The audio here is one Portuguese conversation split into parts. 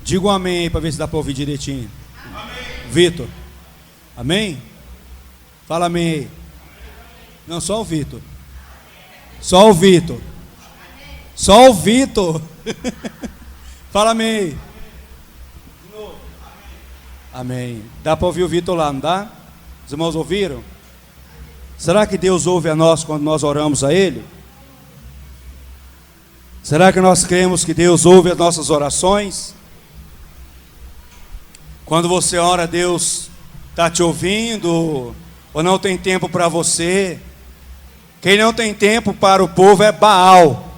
Diga um amém aí para ver se dá para ouvir direitinho. Amém. Vitor. Amém? Fala amém aí. Não, só o Vitor. Só o Vitor. Só o Vitor. Fala amém aí. De novo. Amém. Dá para ouvir o Vitor lá, não dá? Os irmãos ouviram? Será que Deus ouve a nós quando nós oramos a Ele? Será que nós cremos que Deus ouve as nossas orações? Quando você ora, Deus está te ouvindo ou não tem tempo para você? Quem não tem tempo para o povo é Baal.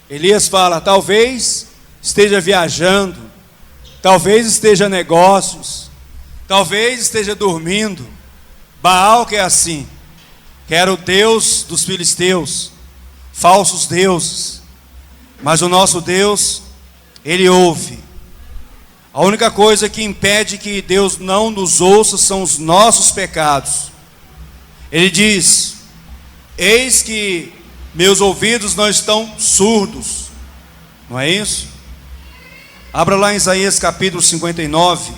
Elias fala, talvez esteja viajando, talvez esteja negócios, talvez esteja dormindo. Baal que é assim, que era o Deus dos filisteus, falsos deuses. Mas o nosso Deus, Ele ouve. A única coisa que impede que Deus não nos ouça são os nossos pecados. Ele diz, eis que meus ouvidos não estão surdos. Não é isso? Abra lá em Isaías capítulo 59,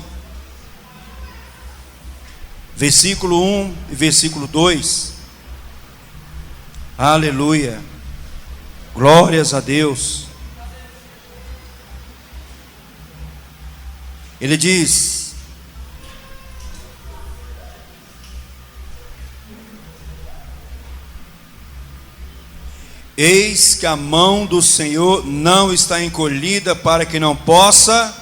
versículo 1 e versículo 2. Aleluia. Glórias a Deus. Ele diz: eis que a mão do Senhor não está encolhida para que não possa,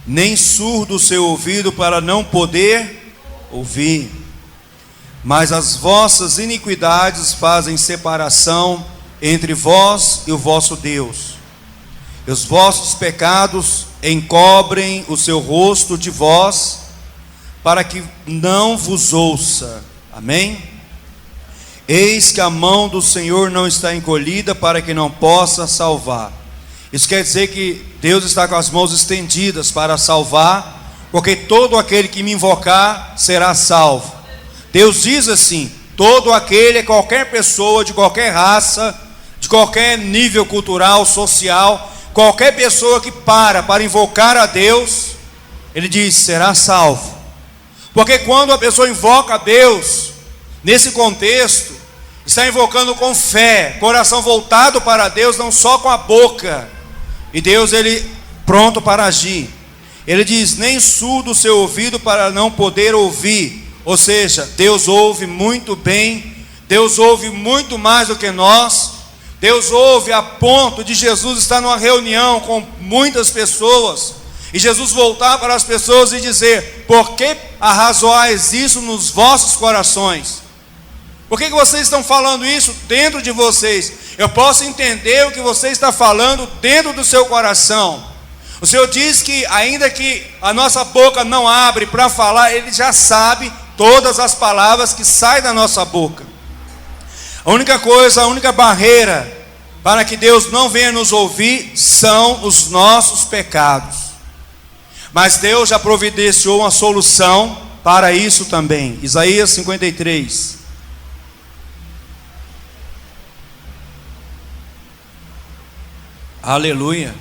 nem surdo o seu ouvido para não poder ouvir. Mas as vossas iniquidades fazem separação entre vós e o vosso Deus, e os vossos pecados encobrem o seu rosto de vós, para que não vos ouça. Amém? Eis que a mão do Senhor não está encolhida para que não possa salvar. Isso quer dizer que Deus está com as mãos estendidas para salvar, porque todo aquele que me invocar será salvo. Deus diz assim, todo aquele, qualquer pessoa, de qualquer raça, de qualquer nível cultural, social, qualquer pessoa que para invocar a Deus, Ele diz, será salvo. Porque quando a pessoa invoca a Deus, nesse contexto, está invocando com fé, coração voltado para Deus, não só com a boca, e Deus, Ele pronto para agir. Ele diz, nem surdo o seu ouvido para não poder ouvir. Ou seja, Deus ouve muito bem, Deus ouve muito mais do que nós. Deus ouve a ponto de Jesus estar numa reunião com muitas pessoas, e Jesus voltar para as pessoas e dizer, por que arrazoais isso nos vossos corações? Por que vocês estão falando isso dentro de vocês? Eu posso entender o que você está falando dentro do seu coração. O Senhor diz que ainda que a nossa boca não abre para falar, Ele já sabe todas as palavras que saem da nossa boca. A única coisa, a única barreira para que Deus não venha nos ouvir são os nossos pecados. Mas Deus já providenciou uma solução para isso também. Isaías 53. Aleluia.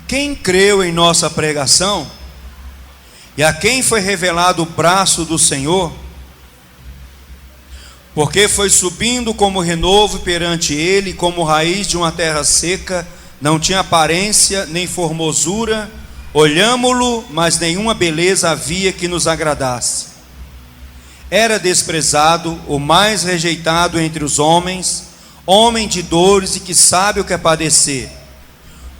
Quem creu em nossa pregação e a quem foi revelado o braço do Senhor, porque foi subindo como renovo perante ele, como raiz de uma terra seca, não tinha aparência nem formosura, olhámo-lo, mas nenhuma beleza havia que nos agradasse. Era desprezado, o mais rejeitado entre os homens, homem de dores e que sabe o que é padecer.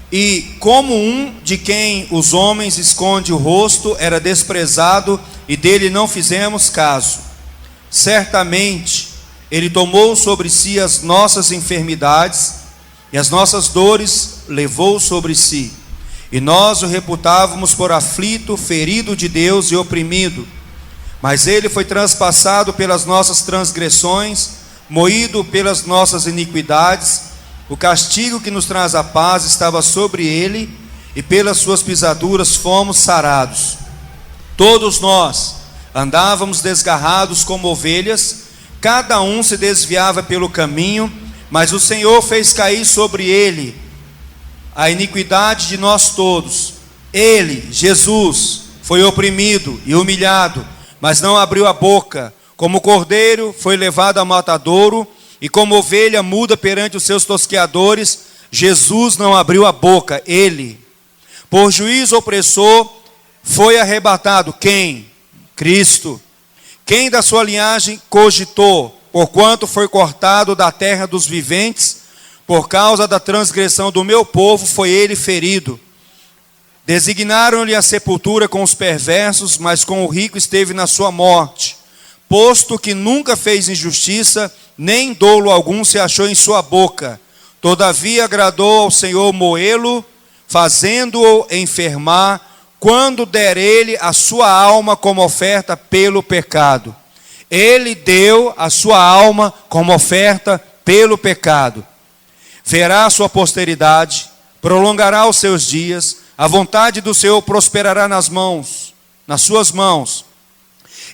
E como um de quem os homens esconde o rosto, era desprezado e dele não fizemos caso. Certamente ele tomou sobre si as nossas enfermidades e as nossas dores levou sobre si. E nós o reputávamos por aflito, ferido de Deus e oprimido. Mas ele foi transpassado pelas nossas transgressões, moído pelas nossas iniquidades. O castigo que nos traz a paz estava sobre ele, e pelas suas pisaduras fomos sarados. Todos nós Andávamos desgarrados como ovelhas, cada um se desviava pelo caminho, mas o Senhor fez cair sobre ele a iniquidade de nós todos. Ele, Jesus, foi oprimido e humilhado, mas não abriu a boca. Como cordeiro foi levado ao matadouro, e como ovelha muda perante os seus tosqueadores, Jesus não abriu a boca. Ele, por juiz opressor, foi arrebatado. Quem? Cristo. Quem da sua linhagem cogitou, porquanto foi cortado da terra dos viventes, por causa da transgressão do meu povo foi ele ferido. Designaram-lhe a sepultura com os perversos, mas com o rico esteve na sua morte, posto que nunca fez injustiça, nem dolo algum se achou em sua boca. Todavia agradou ao Senhor moê-lo, fazendo-o enfermar, quando der ele a sua alma como oferta pelo pecado. Ele deu a sua alma como oferta pelo pecado. Verá a sua posteridade, prolongará os seus dias, a vontade do Senhor prosperará nas suas mãos.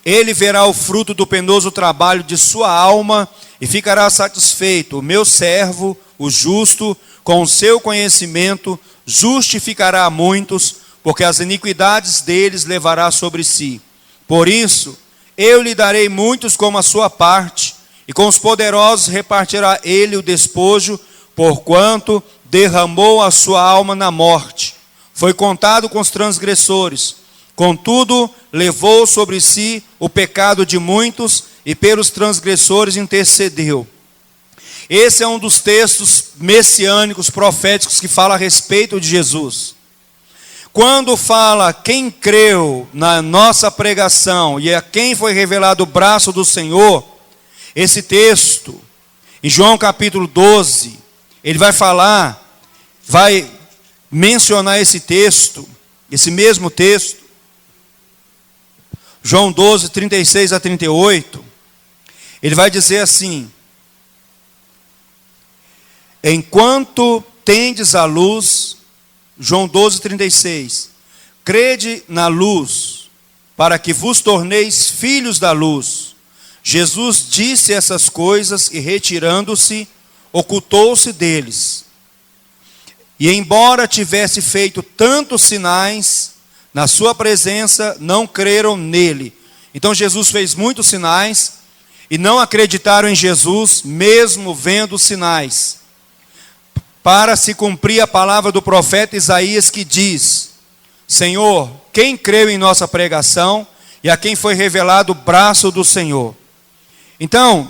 Ele verá o fruto do penoso trabalho de sua alma e ficará satisfeito. O meu servo, o justo, com o seu conhecimento, justificará a muitos, porque as iniquidades deles levará sobre si. Por isso, eu lhe darei muitos como a sua parte, e com os poderosos repartirá ele o despojo, porquanto derramou a sua alma na morte. Foi contado com os transgressores, contudo, levou sobre si o pecado de muitos, e pelos transgressores intercedeu. Esse é um dos textos messiânicos, proféticos, que fala a respeito de Jesus. Quando fala quem creu na nossa pregação e a quem foi revelado o braço do Senhor, esse texto, em João capítulo 12, ele vai mencionar esse texto, esse mesmo texto, João 12, 36 a 38, ele vai dizer assim: enquanto tendes a luz, João 12, 36, crede na luz, para que vos torneis filhos da luz. Jesus disse essas coisas e, retirando-se, ocultou-se deles. E embora tivesse feito tantos sinais, na sua presença não creram nele. Então Jesus fez muitos sinais, e não acreditaram em Jesus, mesmo vendo os sinais. Para se cumprir a palavra do profeta Isaías, que diz: Senhor, quem creu em nossa pregação, e a quem foi revelado o braço do Senhor? Então,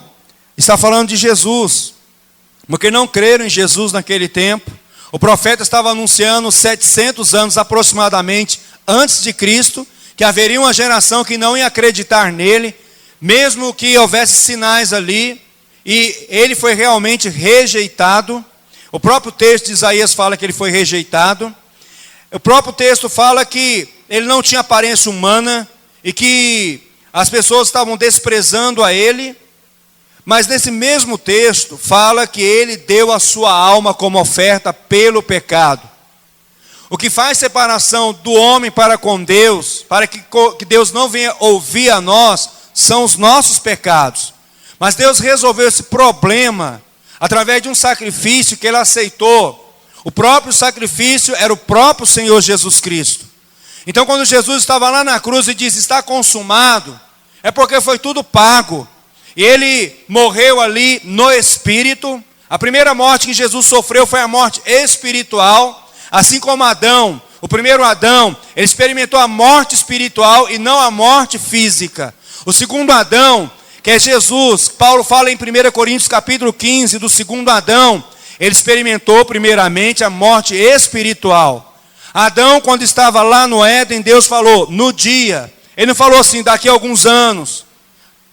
está falando de Jesus, porque não creram em Jesus naquele tempo. O profeta estava anunciando 700 anos aproximadamente antes de Cristo, que haveria uma geração que não ia acreditar nele, mesmo que houvesse sinais ali, e ele foi realmente rejeitado. O próprio texto de Isaías fala que ele foi rejeitado. O próprio texto fala que ele não tinha aparência humana e que as pessoas estavam desprezando a ele. Mas nesse mesmo texto fala que ele deu a sua alma como oferta pelo pecado. O que faz separação do homem para com Deus, para que Deus não venha ouvir a nós, são os nossos pecados. Mas Deus resolveu esse problema através de um sacrifício que ele aceitou. O próprio sacrifício era o próprio Senhor Jesus Cristo. Então quando Jesus estava lá na cruz e disse: está consumado, é porque foi tudo pago. E ele morreu ali no Espírito. A primeira morte que Jesus sofreu foi a morte espiritual. Assim como Adão, o primeiro Adão, ele experimentou a morte espiritual e não a morte física. O segundo Adão, que é Jesus, Paulo fala em 1 Coríntios capítulo 15, do segundo Adão, ele experimentou primeiramente a morte espiritual. Adão, quando estava lá no Éden, Deus falou, no dia, ele não falou assim, daqui a alguns anos,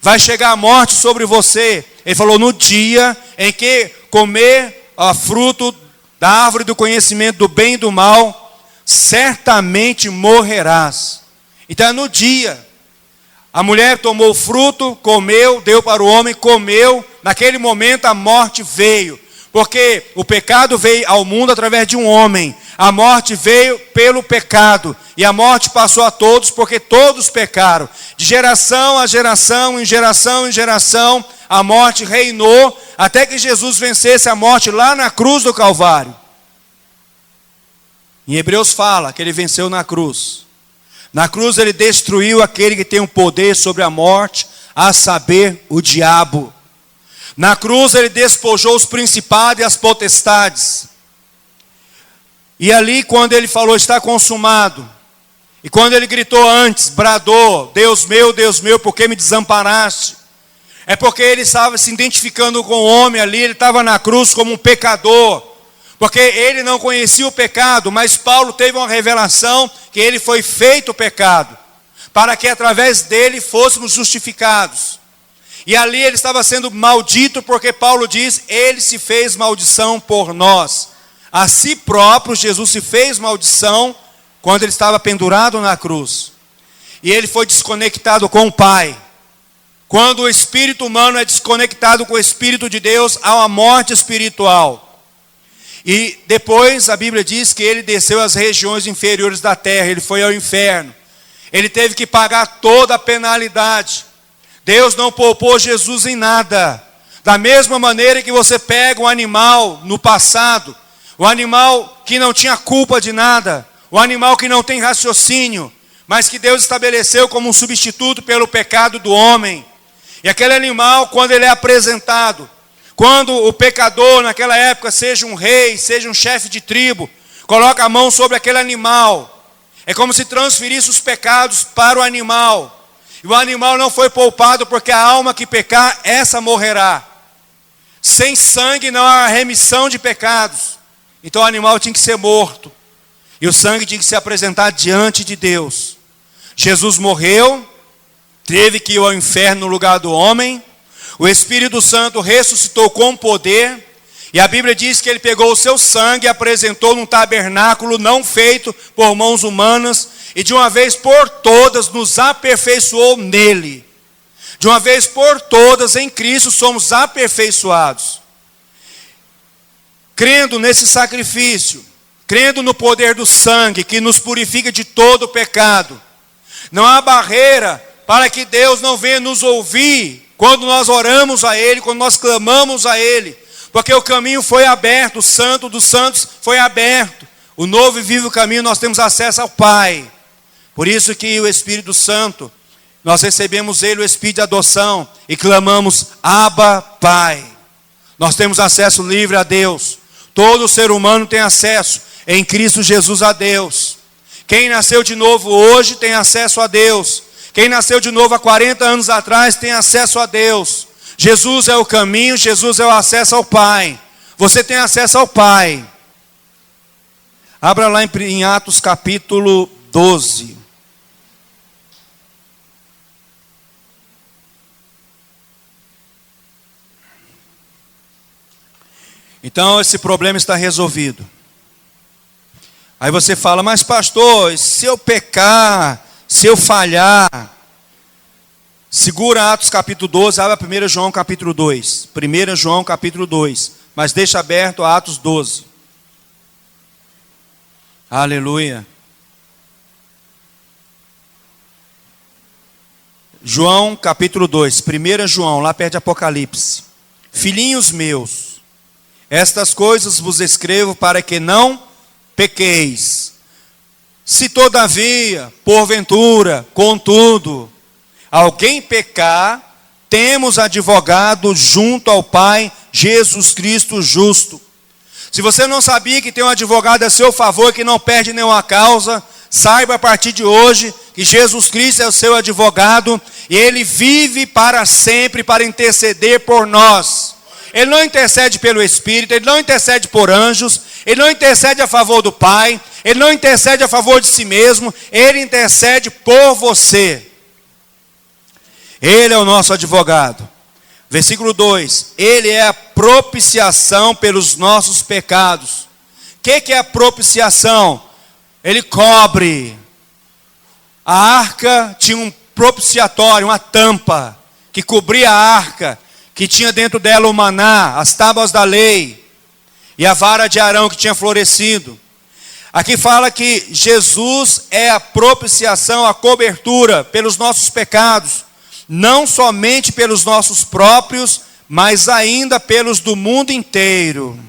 vai chegar a morte sobre você. Ele falou, no dia em que comer o fruto da árvore do conhecimento do bem e do mal, certamente morrerás. Então é no dia. A mulher tomou o fruto, comeu, deu para o homem, comeu. Naquele momento a morte veio. Porque o pecado veio ao mundo através de um homem. A morte veio pelo pecado. E a morte passou a todos porque todos pecaram. De geração a geração, em geração em geração, a morte reinou até que Jesus vencesse a morte lá na cruz do Calvário. Em Hebreus fala que ele venceu na cruz. Na cruz ele destruiu aquele que tem o poder sobre a morte, a saber, o diabo. Na cruz ele despojou os principados e as potestades. E ali quando ele falou, está consumado. E quando ele gritou antes, bradou, Deus meu, por que me desamparaste? É porque ele estava se identificando com o homem ali, ele estava na cruz como um pecador. Porque ele não conhecia o pecado, mas Paulo teve uma revelação que ele foi feito pecado, para que através dele fôssemos justificados. E ali ele estava sendo maldito, porque Paulo diz, ele se fez maldição por nós. A si próprio, Jesus se fez maldição, quando ele estava pendurado na cruz. E ele foi desconectado com o Pai. Quando o espírito humano é desconectado com o Espírito de Deus, há uma morte espiritual. E depois a Bíblia diz que ele desceu às regiões inferiores da terra, ele foi ao inferno. Ele teve que pagar toda a penalidade. Deus não poupou Jesus em nada. Da mesma maneira que você pega um animal no passado, o animal que não tinha culpa de nada, o animal que não tem raciocínio, mas que Deus estabeleceu como um substituto pelo pecado do homem. E aquele animal, quando ele é apresentado, quando o pecador naquela época, seja um rei, seja um chefe de tribo, coloca a mão sobre aquele animal, é como se transferisse os pecados para o animal. E o animal não foi poupado, porque a alma que pecar, essa morrerá. Sem sangue não há remissão de pecados. Então o animal tinha que ser morto. E o sangue tinha que se apresentar diante de Deus. Jesus morreu, teve que ir ao inferno no lugar do homem. O Espírito Santo ressuscitou com poder. E a Bíblia diz que ele pegou o seu sangue e apresentou num tabernáculo não feito por mãos humanas. E de uma vez por todas nos aperfeiçoou nele. De uma vez por todas em Cristo somos aperfeiçoados. Crendo nesse sacrifício, crendo no poder do sangue que nos purifica de todo o pecado, não há barreira para que Deus não venha nos ouvir quando nós oramos a Ele, quando nós clamamos a Ele, porque o caminho foi aberto, o santo dos santos foi aberto, o novo e vivo caminho, nós temos acesso ao Pai. Por isso que o Espírito Santo, nós recebemos Ele, o Espírito de adoção, e clamamos, Abba, Pai. Nós temos acesso livre a Deus. Todo ser humano tem acesso em Cristo Jesus a Deus. Quem nasceu de novo hoje tem acesso a Deus. Quem nasceu de novo há 40 anos atrás tem acesso a Deus. Jesus é o caminho, Jesus é o acesso ao Pai. Você tem acesso ao Pai. Abra lá em Atos capítulo 12. Então esse problema está resolvido. Aí você fala, mas pastor, se eu pecar, se eu falhar? Segura Atos capítulo 12, abra 1 João capítulo 2. 1 João capítulo 2. Mas deixa aberto Atos 12. Aleluia. João capítulo 2. 1 João, lá perto de Apocalipse. Filhinhos meus, estas coisas vos escrevo para que não pequeis. Se todavia, porventura, contudo, alguém pecar, temos advogado junto ao Pai, Jesus Cristo justo. Se você não sabia que tem um advogado a seu favor, que não perde nenhuma causa, saiba a partir de hoje que Jesus Cristo é o seu advogado e Ele vive para sempre para interceder por nós. Ele não intercede pelo Espírito, Ele não intercede por anjos, Ele não intercede a favor do Pai, Ele não intercede a favor de si mesmo, Ele intercede por você. Ele é o nosso advogado. Versículo 2, Ele é a propiciação pelos nossos pecados. O que é a propiciação? Ele cobre. A arca tinha um propiciatório, uma tampa, que cobria a arca, que tinha dentro dela o maná, as tábuas da lei. e a vara de Arão que tinha florescido. Aqui fala que Jesus é a propiciação, a cobertura pelos nossos pecados, não somente pelos nossos próprios, mas ainda pelos do mundo inteiro.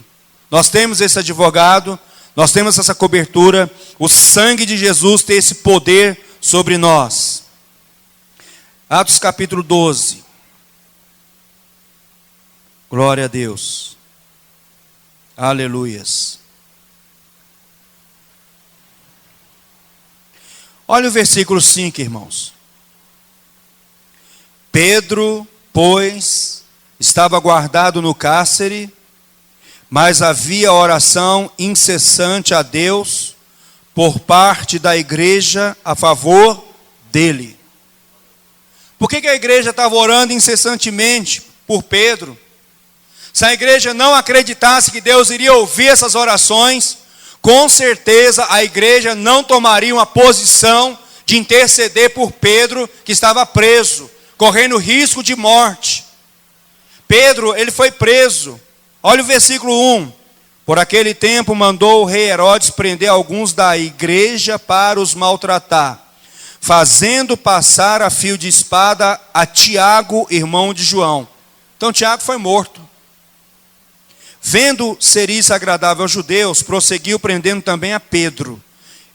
Nós temos esse advogado, nós temos essa cobertura, o sangue de Jesus tem esse poder sobre nós. Atos capítulo 12. Glória a Deus. Aleluias. Olha o versículo 5, irmãos. Pedro, pois, estava guardado no cárcere, mas havia oração incessante a Deus por parte da igreja a favor dele. Por que a igreja estava orando incessantemente por Pedro? Se a igreja não acreditasse que Deus iria ouvir essas orações, com certeza a igreja não tomaria uma posição de interceder por Pedro, que estava preso, correndo risco de morte. Pedro, ele foi preso. Olha o versículo 1. Por aquele tempo mandou o rei Herodes prender alguns da igreja para os maltratar, fazendo passar a fio de espada a Tiago, irmão de João. Então Tiago foi morto. Vendo ser isso agradável aos judeus, prosseguiu prendendo também a Pedro.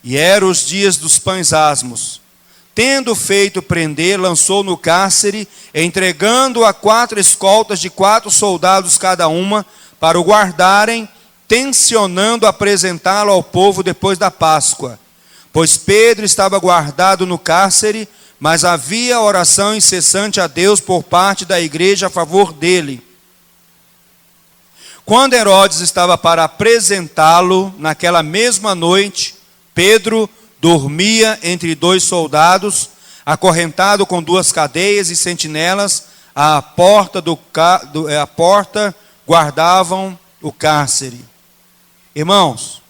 E eram os dias dos pães asmos. Tendo feito prender, lançou no cárcere, entregando a 4 escoltas de 4 soldados cada uma, para o guardarem, tencionando apresentá-lo ao povo depois da Páscoa. Pois Pedro estava guardado no cárcere, mas havia oração incessante a Deus por parte da igreja a favor dele. Quando Herodes estava para apresentá-lo, naquela mesma noite, Pedro dormia entre 2 soldados, acorrentado com 2 cadeias e sentinelas, à porta guardavam o cárcere. Irmãos,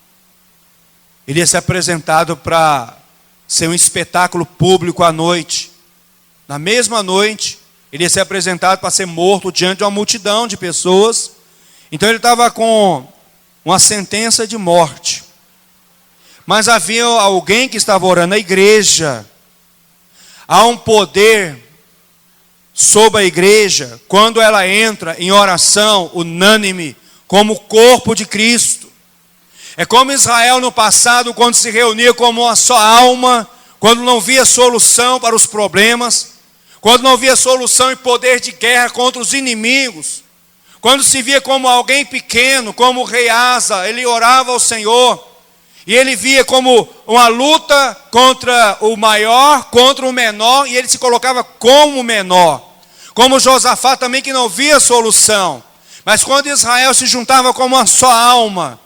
ele ia ser apresentado para ser um espetáculo público à noite. Na mesma noite, ele ia ser apresentado para ser morto diante de uma multidão de pessoas. Então ele estava com uma sentença de morte. Mas havia alguém que estava orando na igreja. Há um poder sobre a igreja quando ela entra em oração unânime como o corpo de Cristo. É como Israel no passado, quando se reunia como uma só alma, quando não via solução para os problemas, quando não via solução e poder de guerra contra os inimigos, quando se via como alguém pequeno, como o rei Asa, ele orava ao Senhor, e ele via como uma luta contra o maior, contra o menor, e ele se colocava como o menor. Como Josafá também, que não via solução. Mas quando Israel se juntava como uma só alma,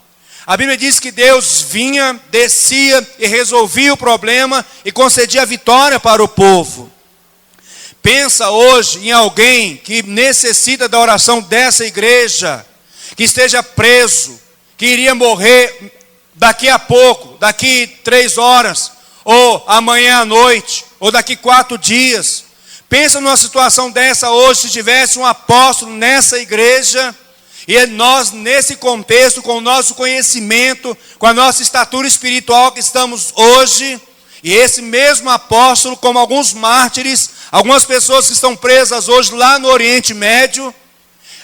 a Bíblia diz que Deus vinha, descia e resolvia o problema e concedia a vitória para o povo. Pensa hoje em alguém que necessita da oração dessa igreja, que esteja preso, que iria morrer daqui a pouco, daqui 3 horas, ou amanhã à noite, ou daqui 4 dias. Pensa numa situação dessa hoje, se tivesse um apóstolo nessa igreja, e nós nesse contexto, com o nosso conhecimento, com a nossa estatura espiritual que estamos hoje, e esse mesmo apóstolo, como alguns mártires, algumas pessoas que estão presas hoje lá no Oriente Médio,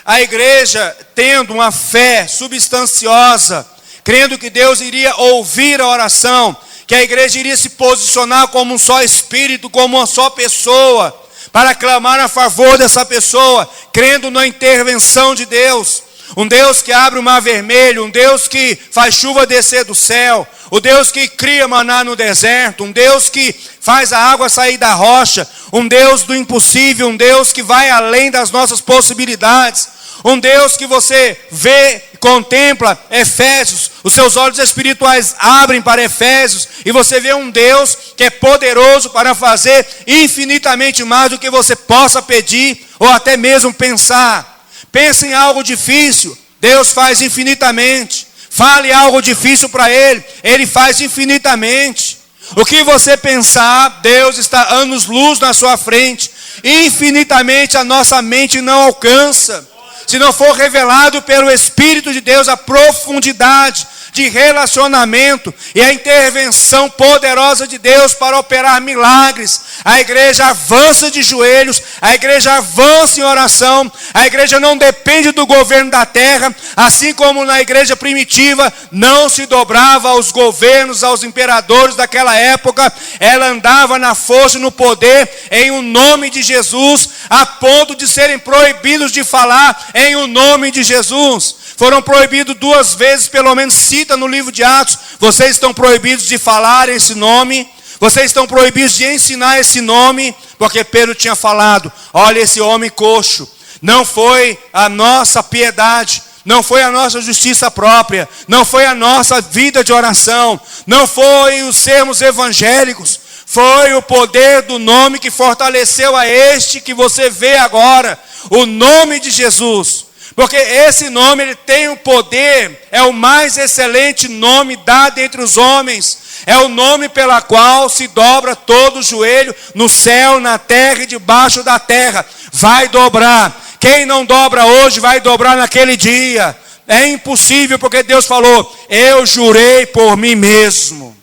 a igreja tendo uma fé substanciosa, crendo que Deus iria ouvir a oração, que a igreja iria se posicionar como um só espírito, como uma só pessoa, para clamar a favor dessa pessoa, crendo na intervenção de Deus. Um Deus que abre o mar vermelho, um Deus que faz chuva descer do céu, o Deus que cria maná no deserto, um Deus que faz a água sair da rocha, um Deus do impossível, um Deus que vai além das nossas possibilidades, um Deus que você vê, contempla Efésios, os seus olhos espirituais abrem para Efésios, e você vê um Deus que é poderoso para fazer infinitamente mais do que você possa pedir, ou até mesmo pensar. Pensa em algo difícil, Deus faz infinitamente. Fale algo difícil para Ele, Ele faz infinitamente. O que você pensar, Deus está anos-luz na sua frente. Infinitamente a nossa mente não alcança. se não for revelado pelo Espírito de Deus a profundidade de relacionamento e a intervenção poderosa de Deus para operar milagres, a igreja avança de joelhos, a igreja avança em oração, a igreja não depende do governo da terra, assim como na igreja primitiva não se dobrava aos governos, aos imperadores daquela época, ela andava na força e no poder em o nome de Jesus, a ponto de serem proibidos de falar em o nome de Jesus. Foram proibidos 2 vezes, pelo menos cita no livro de Atos, vocês estão proibidos de falar esse nome, vocês estão proibidos de ensinar esse nome, porque Pedro tinha falado, olha esse homem coxo, não foi a nossa piedade, não foi a nossa justiça própria, não foi a nossa vida de oração, não foi os sermos evangélicos, foi o poder do nome que fortaleceu a este que você vê agora, o nome de Jesus. Porque esse nome, ele tem o poder, é o mais excelente nome dado entre os homens. É o nome pela qual se dobra todo o joelho no céu, na terra e debaixo da terra. Vai dobrar. Quem não dobra hoje, vai dobrar naquele dia. É impossível, porque Deus falou, eu jurei por mim mesmo.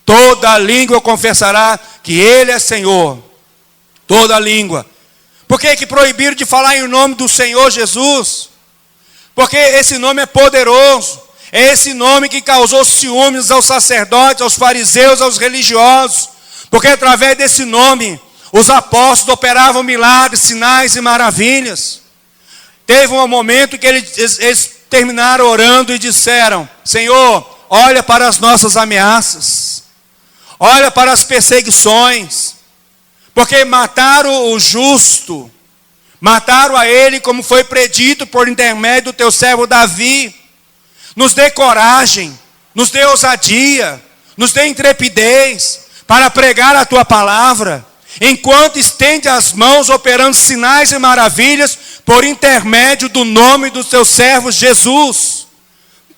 Toda língua confessará que Ele é Senhor. Toda língua. Por que proibiram de falar em nome do Senhor Jesus? Porque esse nome é poderoso. É esse nome que causou ciúmes aos sacerdotes, aos fariseus, aos religiosos. Porque através desse nome, os apóstolos operavam milagres, sinais e maravilhas. Teve um momento que eles terminaram orando e disseram, Senhor, olha para as nossas ameaças. Olha para as perseguições. Porque mataram o justo, mataram a ele como foi predito por intermédio do teu servo Davi. Nos dê coragem, nos dê ousadia, nos dê intrepidez para pregar a tua palavra, enquanto estende as mãos operando sinais e maravilhas por intermédio do nome do teu servo Jesus.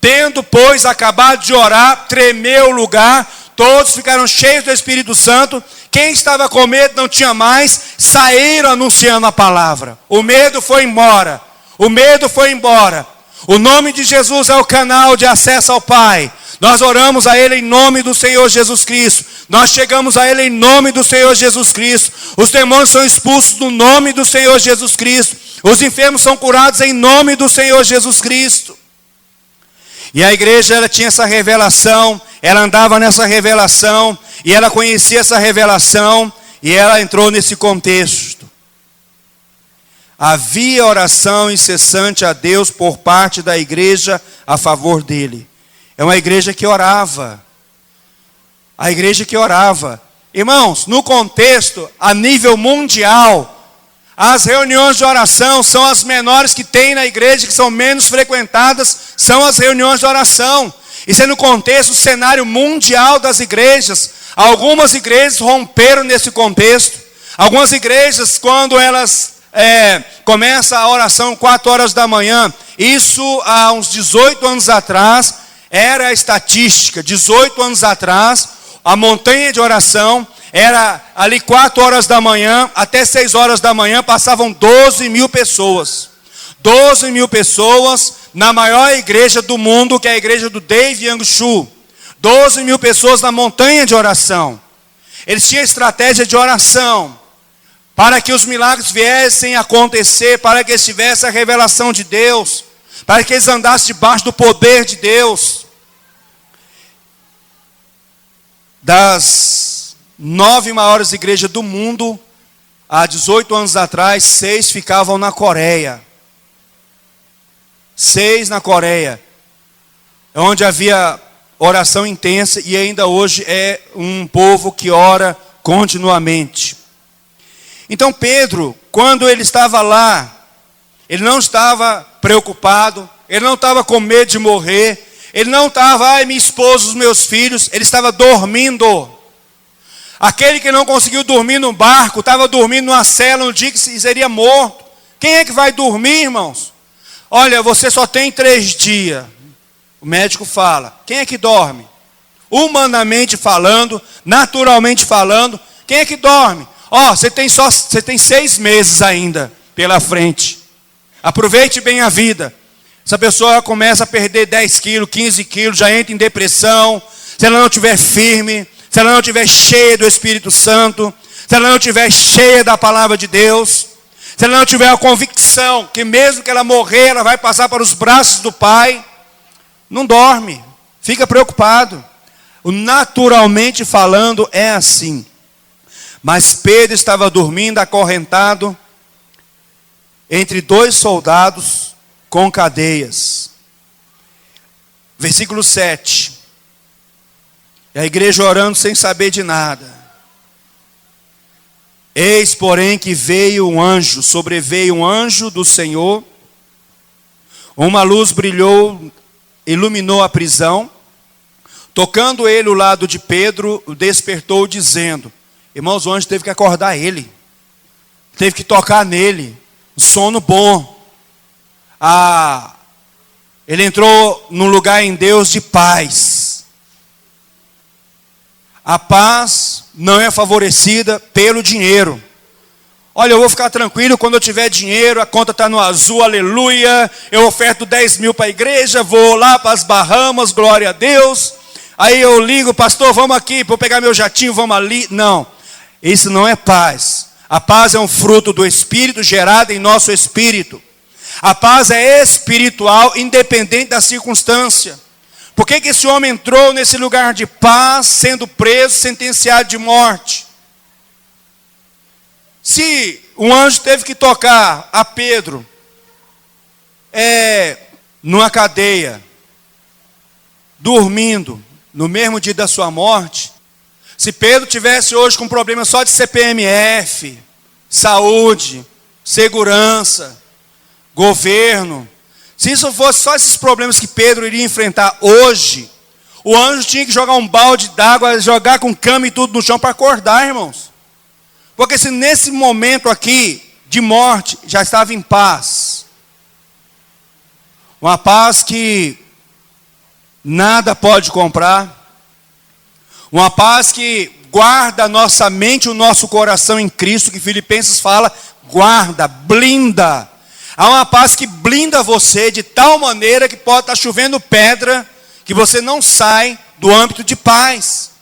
Tendo, pois, acabado de orar, tremeu o lugar, todos ficaram cheios do Espírito Santo. Quem estava com medo não tinha mais, saíram anunciando a palavra. O medo foi embora. O medo foi embora. O nome de Jesus é o canal de acesso ao Pai. Nós oramos a Ele em nome do Senhor Jesus Cristo. Nós chegamos a Ele em nome do Senhor Jesus Cristo. Os demônios são expulsos no nome do Senhor Jesus Cristo. Os enfermos são curados em nome do Senhor Jesus Cristo. E a igreja, ela tinha essa revelação, ela andava nessa revelação, e ela conhecia essa revelação, e ela entrou nesse contexto. Havia oração incessante a Deus por parte da igreja a favor dele. É uma igreja que orava. A igreja que orava. Irmãos, no contexto, a nível mundial, as reuniões de oração são as menores que tem na igreja, que são menos frequentadas, são as reuniões de oração. Isso é no contexto, o cenário mundial das igrejas. Algumas igrejas romperam nesse contexto. Algumas igrejas, quando elas começam a oração 4 horas da manhã, isso há uns 18 anos atrás, era a estatística. 18 anos atrás, a montanha de oração era ali 4 horas da manhã, até 6 horas da manhã, passavam 12 mil pessoas. 12 mil pessoas na maior igreja do mundo, que é a igreja do Dave Yangshu. 12 mil pessoas na montanha de oração. Eles tinham estratégia de oração, para que os milagres viessem a acontecer, para que eles tivessem a revelação de Deus, para que eles andassem debaixo do poder de Deus. Das 9 maiores igrejas do mundo, há 18 anos atrás, 6 ficavam na Coreia. 6 na Coreia, onde havia oração intensa, e ainda hoje é um povo que ora continuamente. Então Pedro, quando ele estava lá, ele não estava preocupado, ele não estava com medo de morrer, ele não estava, ai, minha esposa, os meus filhos, ele estava dormindo. Aquele que não conseguiu dormir no barco, estava dormindo numa cela no dia que seria morto. Quem é que vai dormir, irmãos? Olha, você só tem 3 dias. O médico fala, quem é que dorme? Humanamente falando, naturalmente falando, quem é que dorme? Você tem 6 meses ainda pela frente. Aproveite bem a vida. Essa pessoa começa a perder 10 quilos, 15 quilos, já entra em depressão. Se ela não estiver firme, se ela não estiver cheia do Espírito Santo, se ela não estiver cheia da palavra de Deus, se ela não tiver a convicção que mesmo que ela morrer, ela vai passar para os braços do Pai, não dorme, fica preocupado. Naturalmente falando é assim. Mas Pedro estava dormindo acorrentado entre 2 soldados com cadeias. Versículo 7. E a igreja orando sem saber de nada. Eis, porém, que sobreveio um anjo do Senhor. Uma luz brilhou, iluminou a prisão. Tocando ele o lado de Pedro, o despertou dizendo: irmãos, o anjo teve que acordar ele. Teve que tocar nele. Sono bom. Ele entrou num lugar em Deus de paz. A paz não é favorecida pelo dinheiro. Olha, eu vou ficar tranquilo quando eu tiver dinheiro, a conta está no azul, aleluia. Eu oferto 10 mil para a igreja, vou lá para as Bahamas, glória a Deus. Aí eu ligo, pastor, vamos aqui, para eu pegar meu jatinho, vamos ali. Não, isso não é paz. A paz é um fruto do Espírito gerado em nosso espírito. A paz é espiritual, independente da circunstância. Por que esse homem entrou nesse lugar de paz, sendo preso, sentenciado de morte? Se um anjo teve que tocar a Pedro numa cadeia, dormindo, no mesmo dia da sua morte, se Pedro tivesse hoje com problema só de CPMF, saúde, segurança, governo, se isso fosse só esses problemas que Pedro iria enfrentar hoje, o anjo tinha que jogar um balde d'água, jogar com cama e tudo no chão para acordar, irmãos. Porque se nesse momento aqui de morte já estava em paz, uma paz que nada pode comprar, uma paz que guarda a nossa mente e o nosso coração em Cristo, que Filipenses fala, guarda, blinda. Há uma paz que blinda você de tal maneira que pode estar chovendo pedra, que você não sai do âmbito de paz.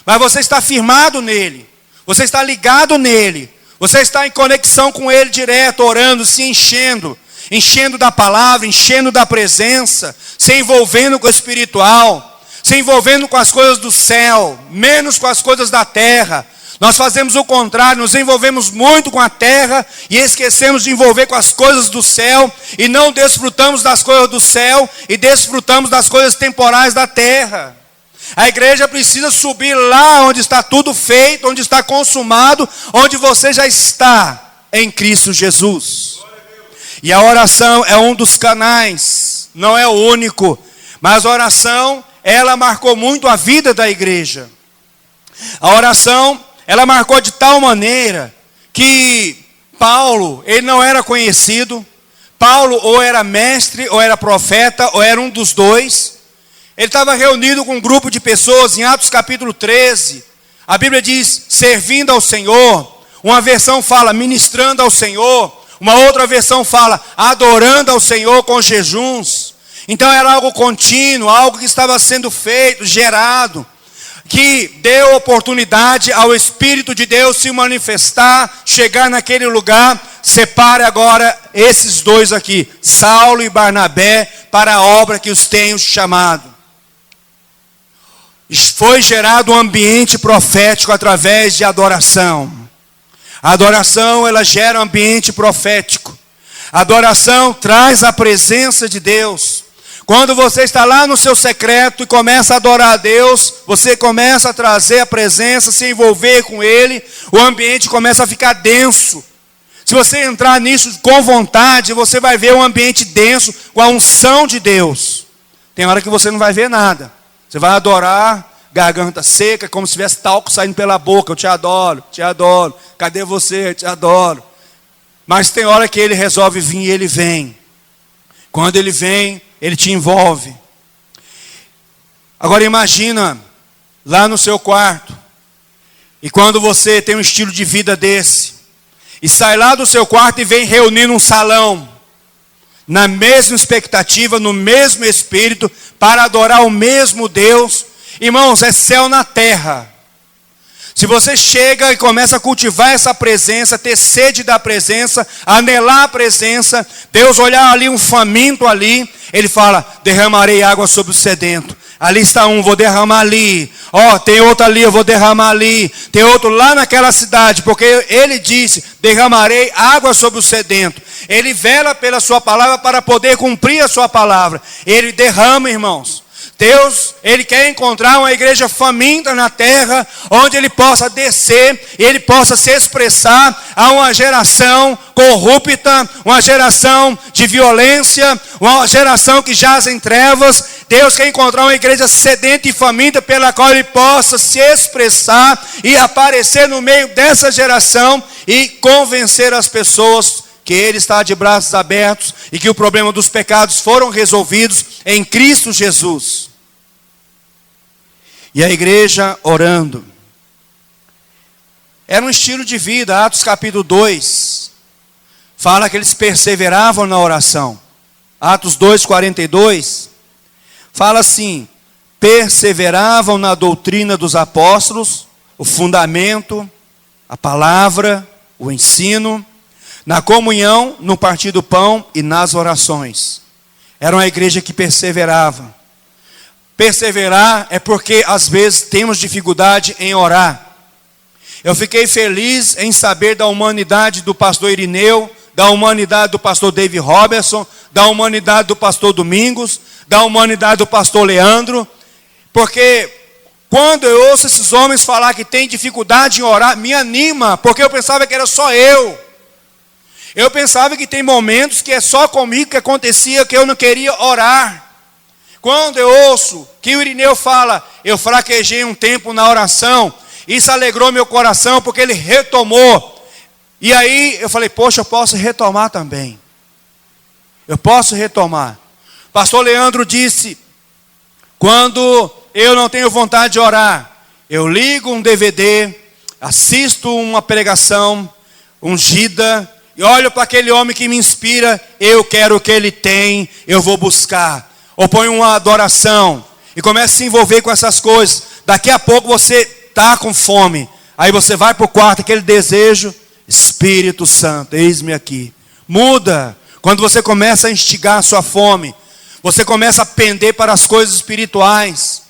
Mas você está firmado nele, você está ligado nele, você está em conexão com ele direto, orando, se enchendo da palavra, enchendo da presença, se envolvendo com o espiritual, se envolvendo com as coisas do céu, menos com as coisas da terra. Nós fazemos o contrário, nos envolvemos muito com a terra e esquecemos de envolver com as coisas do céu, e não desfrutamos das coisas do céu e desfrutamos das coisas temporais da terra. A igreja precisa subir lá onde está tudo feito, onde está consumado, onde você já está em Cristo Jesus. E a oração é um dos canais, não é o único, mas a oração, ela marcou muito a vida da igreja. A oração, ela marcou de tal maneira que Paulo, ele não era conhecido. Paulo ou era mestre, ou era profeta, ou era um dos dois. Ele estava reunido com um grupo de pessoas em Atos capítulo 13. A Bíblia diz, servindo ao Senhor. Uma versão fala, ministrando ao Senhor. Uma outra versão fala, adorando ao Senhor com jejuns. Então era algo contínuo, algo que estava sendo feito, gerado, que deu oportunidade ao Espírito de Deus se manifestar, chegar naquele lugar. Separe agora esses dois aqui, Saulo e Barnabé, para a obra que os tenho chamado. Foi gerado um ambiente profético através de adoração. A adoração, ela gera um ambiente profético. A adoração traz a presença de Deus. Quando você está lá no seu secreto e começa a adorar a Deus, você começa a trazer a presença, se envolver com Ele, o ambiente começa a ficar denso. Se você entrar nisso com vontade, você vai ver um ambiente denso com a unção de Deus. Tem hora que você não vai ver nada. Você vai adorar, garganta seca, como se tivesse talco saindo pela boca. Eu te adoro, te adoro. Cadê você? Eu te adoro. Mas tem hora que Ele resolve vir e Ele vem. Quando Ele vem, Ele te envolve. Agora imagina, lá no seu quarto, e quando você tem um estilo de vida desse, e sai lá do seu quarto e vem reunir num salão, na mesma expectativa, no mesmo espírito, para adorar o mesmo Deus. Irmãos, é céu na terra. Se você chega e começa a cultivar essa presença, ter sede da presença, anelar a presença, Deus olhar ali um faminto ali, Ele fala, derramarei água sobre o sedento. Ali está um, vou derramar ali. Ó, tem outro ali, eu vou derramar ali. Tem outro lá naquela cidade, porque Ele disse, derramarei água sobre o sedento. Ele vela pela sua palavra para poder cumprir a sua palavra. Ele derrama, irmãos. Deus, Ele quer encontrar uma igreja faminta na terra, onde Ele possa descer, e Ele possa se expressar a uma geração corrupta, uma geração de violência, uma geração que jaz em trevas. Deus quer encontrar uma igreja sedenta e faminta, pela qual Ele possa se expressar e aparecer no meio dessa geração e convencer as pessoas que Ele está de braços abertos e que o problema dos pecados foram resolvidos em Cristo Jesus. E a igreja orando. Era um estilo de vida. Atos capítulo 2 fala que eles perseveravam na oração. Atos 2:42 fala assim: perseveravam na doutrina dos apóstolos, o fundamento, a palavra, o ensino, na comunhão, no partir do pão e nas orações. Era uma igreja que perseverava. Perseverar é porque às vezes temos dificuldade em orar. Eu fiquei feliz em saber da humanidade do pastor Irineu, da humanidade do pastor David Robertson, da humanidade do pastor Domingos, da humanidade do pastor Leandro, porque quando eu ouço esses homens falar que tem dificuldade em orar, me anima, porque eu pensava que era só eu. Eu pensava que tem momentos que é só comigo que acontecia, que eu não queria orar. Quando eu ouço que o Irineu fala, eu fraquejei um tempo na oração, isso alegrou meu coração, porque ele retomou. E aí eu falei, poxa, eu posso retomar também. Eu posso retomar. Pastor Leandro disse, quando eu não tenho vontade de orar, eu ligo um DVD, assisto uma pregação ungida, e olho para aquele homem que me inspira, eu quero o que ele tem, eu vou buscar. Ou põe uma adoração e começa a se envolver com essas coisas. Daqui a pouco você está com fome. Aí você vai para o quarto, aquele desejo, Espírito Santo, eis-me aqui. Muda. Quando você começa a instigar a sua fome, você começa a pender para as coisas espirituais.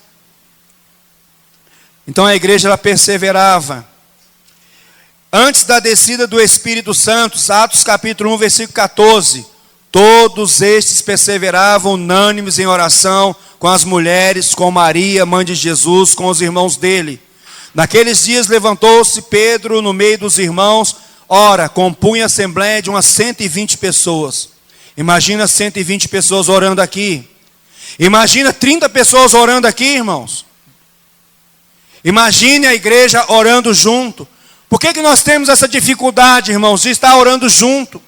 Então a igreja ela perseverava. Antes da descida do Espírito Santo, Atos capítulo 1, versículo 14. Todos estes perseveravam unânimes em oração com as mulheres, com Maria, mãe de Jesus, com os irmãos dele. Naqueles dias levantou-se Pedro no meio dos irmãos. Ora, compunha a assembleia de umas 120 pessoas. Imagina 120 pessoas orando aqui. Imagina 30 pessoas orando aqui, irmãos. Imagine a igreja orando junto. Por que nós temos essa dificuldade, irmãos, de estar orando junto?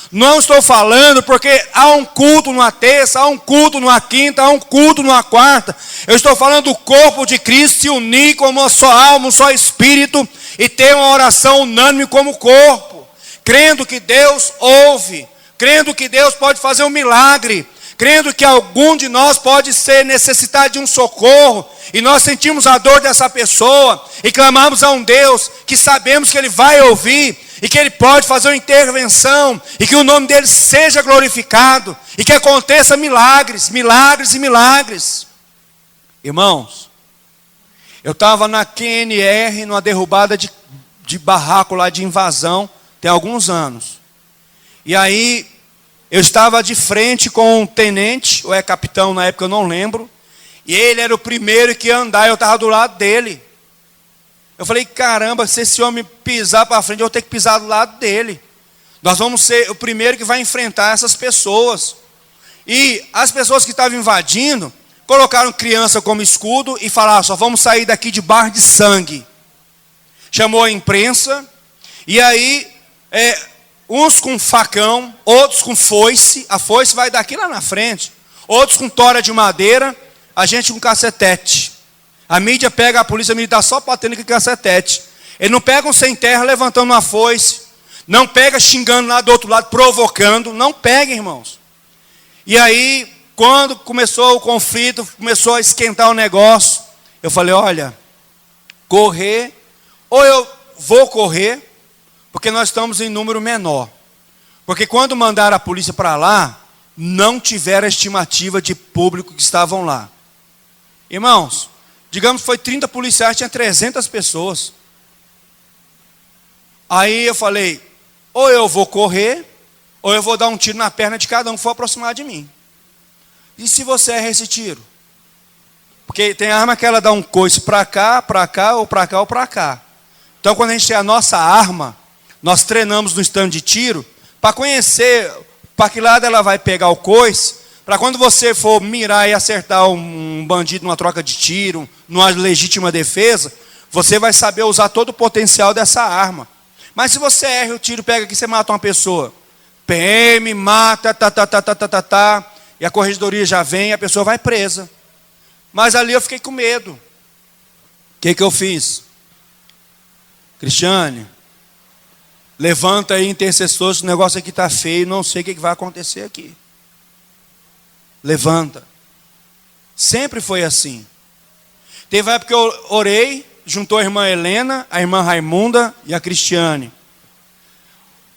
Não estou falando porque há um culto numa terça, há um culto numa quinta, há um culto numa quarta. Eu estou falando do corpo de Cristo se unir como uma só alma, um só espírito e ter uma oração unânime como corpo. Crendo que Deus ouve, crendo que Deus pode fazer um milagre, crendo que algum de nós pode ser necessitado de um socorro, e nós sentimos a dor dessa pessoa, e clamamos a um Deus que sabemos que Ele vai ouvir, e que Ele pode fazer uma intervenção, e que o nome dEle seja glorificado, e que aconteça milagres, milagres e milagres. Irmãos, eu estava na QNR, numa derrubada de barraco lá de invasão, tem alguns anos, e aí eu estava de frente com um tenente, ou é capitão na época, eu não lembro, e ele era o primeiro que ia andar, eu estava do lado dele. Eu falei, caramba, se esse homem pisar para frente, eu vou ter que pisar do lado dele. Nós vamos ser o primeiro que vai enfrentar essas pessoas. E as pessoas que estavam invadindo, colocaram criança como escudo e falaram, só vamos sair daqui de bar de sangue. Chamou a imprensa, e aí, uns com facão, outros com foice, a foice vai daqui lá na frente, outros com tora de madeira, a gente com cacetete. A mídia pega a polícia militar só batendo com cacetete. Eles não pegam sem terra levantando uma foice, não pega xingando lá do outro lado, provocando, não pega, irmãos. E aí, quando começou o conflito, começou a esquentar o negócio, eu falei, olha, correr, ou eu vou correr, porque nós estamos em número menor. Porque quando mandaram a polícia para lá, não tiveram a estimativa de público que estavam lá. Irmãos, digamos que foi 30 policiais, tinha 300 pessoas. Aí eu falei, ou eu vou correr, ou eu vou dar um tiro na perna de cada um que for aproximar de mim. E se você erra esse tiro? Porque tem arma que ela dá um coice para cá, ou para cá, ou para cá. Então quando a gente tem a nossa arma, nós treinamos no stand de tiro, para conhecer para que lado ela vai pegar o coice, para quando você for mirar e acertar um bandido numa troca de tiro, numa legítima defesa, você vai saber usar todo o potencial dessa arma. Mas se você erra o tiro, pega aqui, você mata uma pessoa. PM, mata, e a corregedoria já vem e a pessoa vai presa. Mas ali eu fiquei com medo. O que eu fiz? Cristiane, levanta aí, intercessores, o negócio aqui está feio, não sei o que vai acontecer aqui. Levanta. Sempre foi assim. Teve época que eu orei, juntou a irmã Helena, a irmã Raimunda e a Cristiane.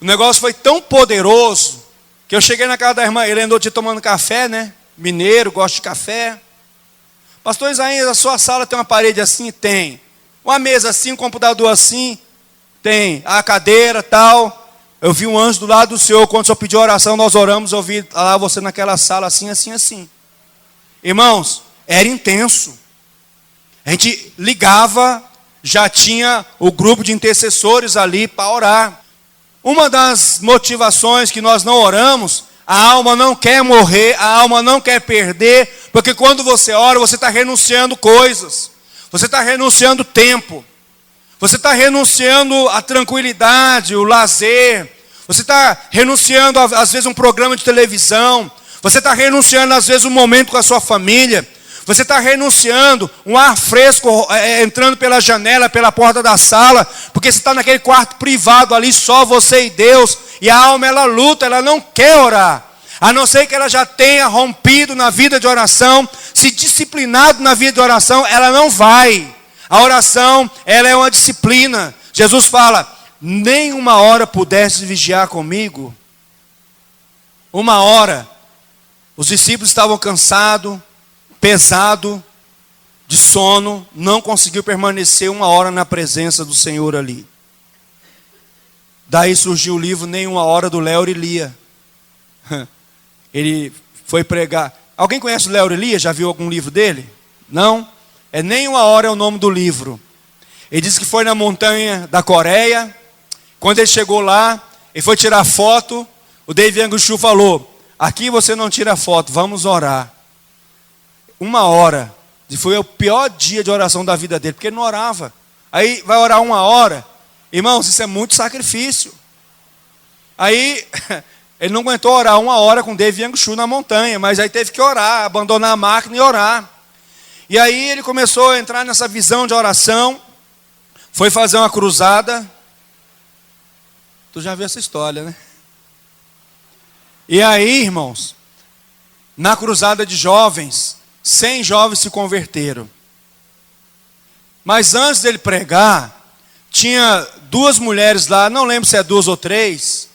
O negócio foi tão poderoso, que eu cheguei na casa da irmã Helena, outro dia tomando café, né? Mineiro, gosto de café. Pastor Isaías, a sua sala tem uma parede assim? Tem. Uma mesa assim, um computador assim? Tem. A cadeira, tal. Eu vi um anjo do lado do Senhor, quando o Senhor pediu oração, nós oramos, eu vi lá você naquela sala assim, assim, assim. Irmãos, era intenso. A gente ligava, já tinha o grupo de intercessores ali para orar. Uma das motivações que nós não oramos, a alma não quer morrer, a alma não quer perder, porque quando você ora, você está renunciando coisas, você está renunciando tempo, você está renunciando a tranquilidade, o lazer, você está renunciando às vezes um programa de televisão, você está renunciando às vezes um momento com a sua família, você está renunciando um ar fresco entrando pela janela, pela porta da sala, porque você está naquele quarto privado ali, só você e Deus, e a alma ela luta, ela não quer orar, a não ser que ela já tenha rompido na vida de oração, se disciplinado na vida de oração, ela não vai. A oração, ela é uma disciplina. Jesus fala, nem uma hora pudesse vigiar comigo. Uma hora, os discípulos estavam cansados, pesado, de sono, não conseguiu permanecer uma hora na presença do Senhor ali. Daí surgiu o livro Nem Uma Hora, do Léo Elia. Ele foi pregar. Alguém conhece o Léo Elia? Já viu algum livro dele? Não? Nem Uma Hora é o nome do livro. Ele disse que foi na montanha da Coreia. Quando ele chegou lá, ele foi tirar foto. O David Anguchu falou, aqui você não tira foto, vamos orar. Uma hora. E foi o pior dia de oração da vida dele, porque ele não orava. Aí vai orar uma hora. Irmãos, isso é muito sacrifício. Aí ele não aguentou orar uma hora com David Anguchu na montanha, mas aí teve que orar, abandonar a máquina e orar. E aí ele começou a entrar nessa visão de oração, foi fazer uma cruzada. Tu já viu essa história, né? E aí, irmãos, na cruzada de jovens, 100 jovens se converteram. Mas antes dele pregar, tinha 2 mulheres lá, não lembro se é 2 ou 3.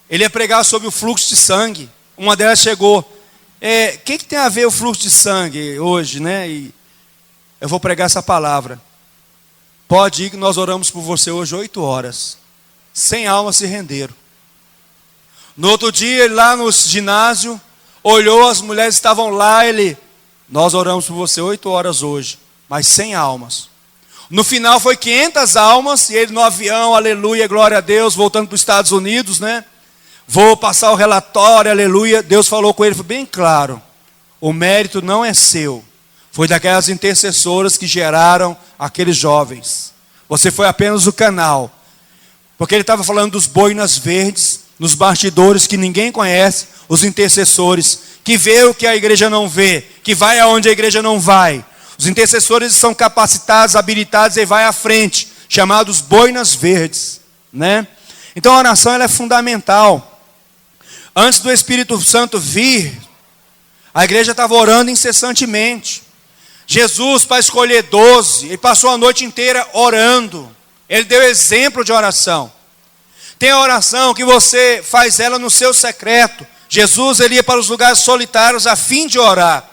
Ele ia pregar sobre o fluxo de sangue. Uma delas chegou, o que tem a ver o fluxo de sangue hoje, né? E eu vou pregar essa palavra. Pode ir que nós oramos por você hoje 8 horas. 100 almas se renderam. No outro dia, ele lá no ginásio, olhou, as mulheres estavam lá, nós oramos por você 8 horas hoje, mas 100 almas. No final foi 500 almas, e ele no avião, aleluia, glória a Deus, voltando para os Estados Unidos, né? Vou passar o relatório, aleluia. Deus falou com ele, foi bem claro, o mérito não é seu, foi daquelas intercessoras que geraram aqueles jovens. Você foi apenas o canal. Porque ele estava falando dos boinas verdes, nos bastidores que ninguém conhece, os intercessores, que vê o que a igreja não vê, que vai aonde a igreja não vai. Os intercessores são capacitados, habilitados e vai à frente, chamados boinas verdes, né? Então a oração ela é fundamental. Antes do Espírito Santo vir, A igreja estava orando incessantemente. Jesus, para escolher 12, ele passou a noite inteira orando. Ele deu exemplo de oração. Tem a oração que você faz ela no seu secreto. Jesus, ele ia para os lugares solitários a fim de orar.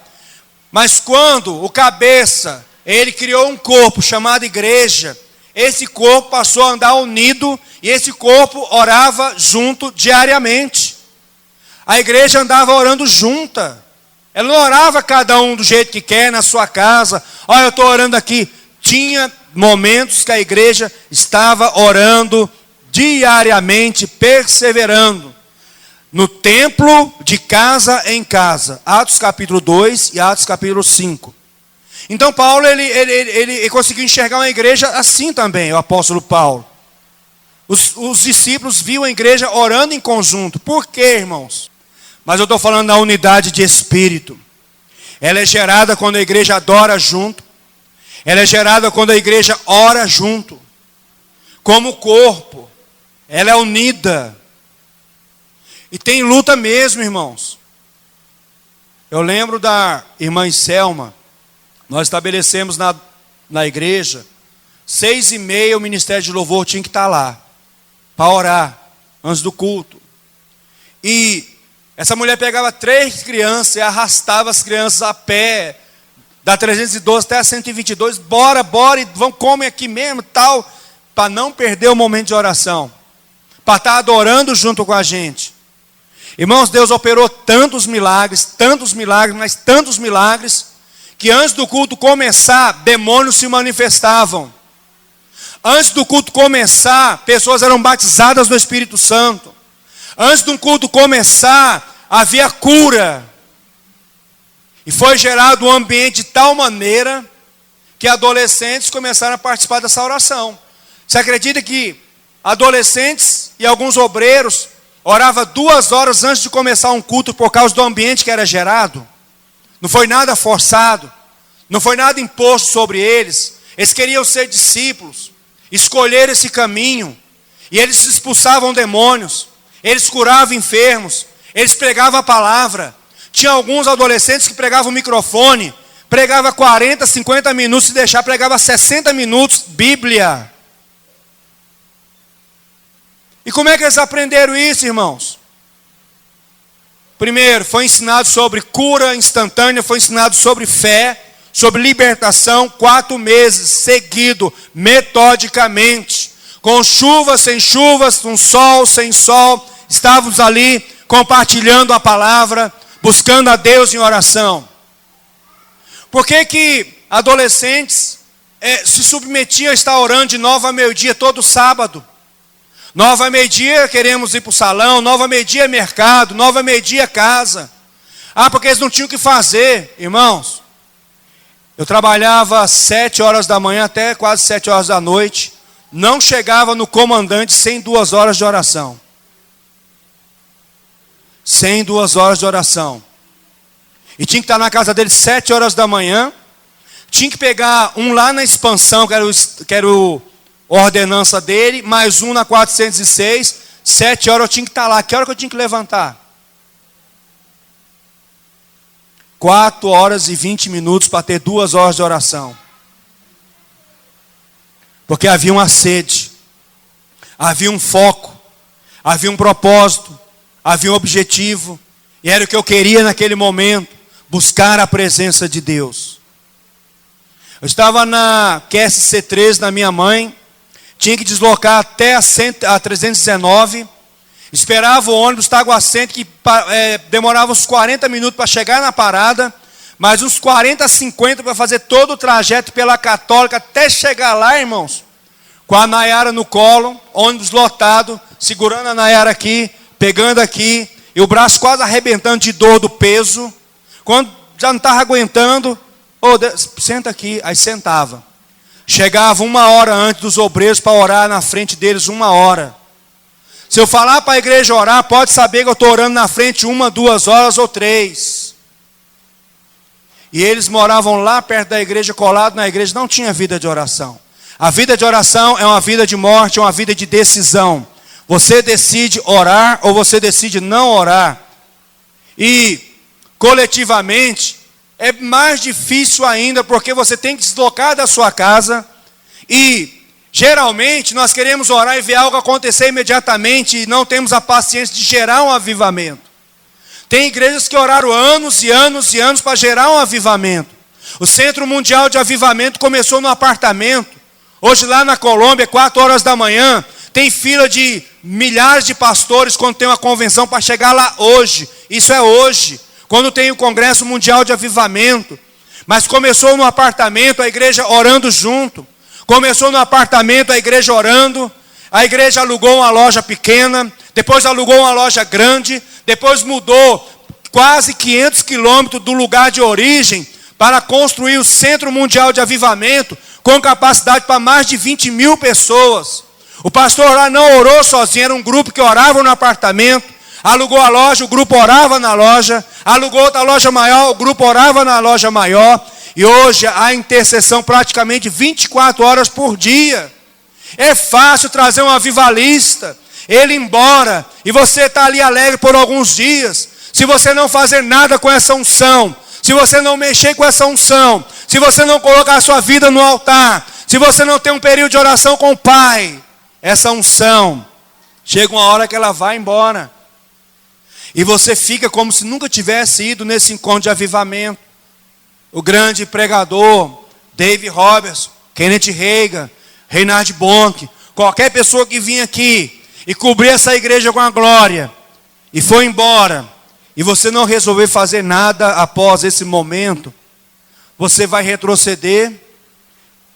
Mas quando o cabeça, ele criou um corpo chamado igreja, esse corpo passou a andar unido e esse corpo orava junto diariamente. A igreja andava orando junta. Ela não orava cada um do jeito que quer na sua casa. Olha, eu estou orando aqui. Tinha momentos que a igreja estava orando diariamente, perseverando. No templo, de casa em casa. Atos capítulo 2 e Atos capítulo 5. Então Paulo, ele conseguiu enxergar uma igreja assim também, o apóstolo Paulo. Os discípulos viam a igreja orando em conjunto. Por quê, irmãos? Mas eu estou falando da unidade de espírito. Ela é gerada quando a igreja adora junto. Ela é gerada quando a igreja ora junto. Como corpo. Ela é unida. E tem luta mesmo, irmãos. Eu lembro da irmã Selma. Nós estabelecemos na igreja 6h30 o ministério de louvor tinha que estar lá. Para orar. Antes do culto. E essa mulher pegava 3 crianças e arrastava as crianças a pé. Da 312 até a 122. Bora, e vão comer aqui mesmo, tal. Para não perder o momento de oração. Para estar adorando junto com a gente. Irmãos, Deus operou tantos milagres, mas tantos milagres, que antes do culto começar, demônios se manifestavam. Antes do culto começar, pessoas eram batizadas no Espírito Santo. Antes do culto começar, havia cura. E foi gerado um ambiente de tal maneira que adolescentes começaram a participar dessa oração. Você acredita que adolescentes e alguns obreiros oravam 2 horas antes de começar um culto por causa do ambiente que era gerado? Não foi nada forçado, não foi nada imposto sobre eles. Eles queriam ser discípulos, escolher esse caminho. E eles expulsavam demônios, eles curavam enfermos, eles pregavam a palavra. Tinha alguns adolescentes que pregavam o microfone, pregava 40, 50 minutos, se deixar, pregava 60 minutos, Bíblia. E como é que eles aprenderam isso, irmãos? Primeiro, foi ensinado sobre cura instantânea, foi ensinado sobre fé, sobre libertação, 4 meses seguido, metodicamente. Com chuvas, sem chuvas, com sol, sem sol, estávamos ali compartilhando a palavra, buscando a Deus em oração. Por que adolescentes se submetiam a estar orando de 9 a meio-dia todo sábado? 9 a meio-dia queremos ir para o salão, 9 a meio-dia mercado, 9 a meio-dia casa. Porque eles não tinham o que fazer, irmãos. Eu trabalhava 7 horas da manhã até quase 7 horas da noite. Não chegava no comandante sem 2 horas de oração. Sem 2 horas de oração. E tinha que estar na casa dele 7 horas da manhã. Tinha que pegar um lá na expansão, que era o ordenança dele, mais um na 406, 7 horas eu tinha que estar lá. Que hora que eu tinha que levantar? 4 horas e 20 minutos para ter 2 horas de oração. Porque havia uma sede, havia um foco, havia um propósito, havia um objetivo, e era o que eu queria naquele momento, buscar a presença de Deus. Eu estava na QSC 13 da minha mãe, tinha que deslocar até a 319, esperava o ônibus Taguacente, que demorava uns 40 minutos para chegar na parada, mais uns 40, 50 para fazer todo o trajeto pela Católica, até chegar lá, irmãos, com a Nayara no colo, ônibus lotado, segurando a Nayara aqui, pegando aqui, e o braço quase arrebentando de dor do peso. Quando já não estava aguentando, senta aqui, aí sentava. Chegava 1 hora antes dos obreiros para orar na frente deles, 1 hora. Se eu falar para a igreja orar, pode saber que eu estou orando na frente 1, 2 horas ou 3. E eles moravam lá perto da igreja, colado na igreja, não tinha vida de oração. A vida de oração é uma vida de morte, é uma vida de decisão. Você decide orar ou você decide não orar. E coletivamente, é mais difícil ainda, porque você tem que deslocar da sua casa e, geralmente, nós queremos orar e ver algo acontecer imediatamente e não temos a paciência de gerar um avivamento. Tem igrejas que oraram anos e anos e anos para gerar um avivamento. O Centro Mundial de Avivamento começou no apartamento. Hoje lá na Colômbia, 4 horas da manhã, tem fila de milhares de pastores quando tem uma convenção para chegar lá hoje. Isso é hoje, quando tem o Congresso Mundial de Avivamento. Mas começou no apartamento, a igreja orando junto. Começou no apartamento, a igreja orando. A igreja alugou uma loja pequena, depois alugou uma loja grande, depois mudou quase 500 quilômetros do lugar de origem para construir o Centro Mundial de Avivamento, com capacidade para mais de 20 mil pessoas. O pastor lá não orou sozinho, era um grupo que orava no apartamento, alugou a loja, o grupo orava na loja, alugou outra loja maior, o grupo orava na loja maior, e hoje há intercessão praticamente 24 horas por dia. É fácil trazer um avivalista, ele embora, e você está ali alegre por alguns dias. Se você não fazer nada com essa unção, se você não mexer com essa unção, se você não colocar a sua vida no altar, se você não tem um período de oração com o Pai, essa unção, chega uma hora que ela vai embora. E você fica como se nunca tivesse ido nesse encontro de avivamento. O grande pregador, Dave Robertson, Kenneth Reagan, Reinhard Bonk, qualquer pessoa que vinha aqui e cobrir essa igreja com a glória, e foi embora, e você não resolver fazer nada após esse momento, você vai retroceder,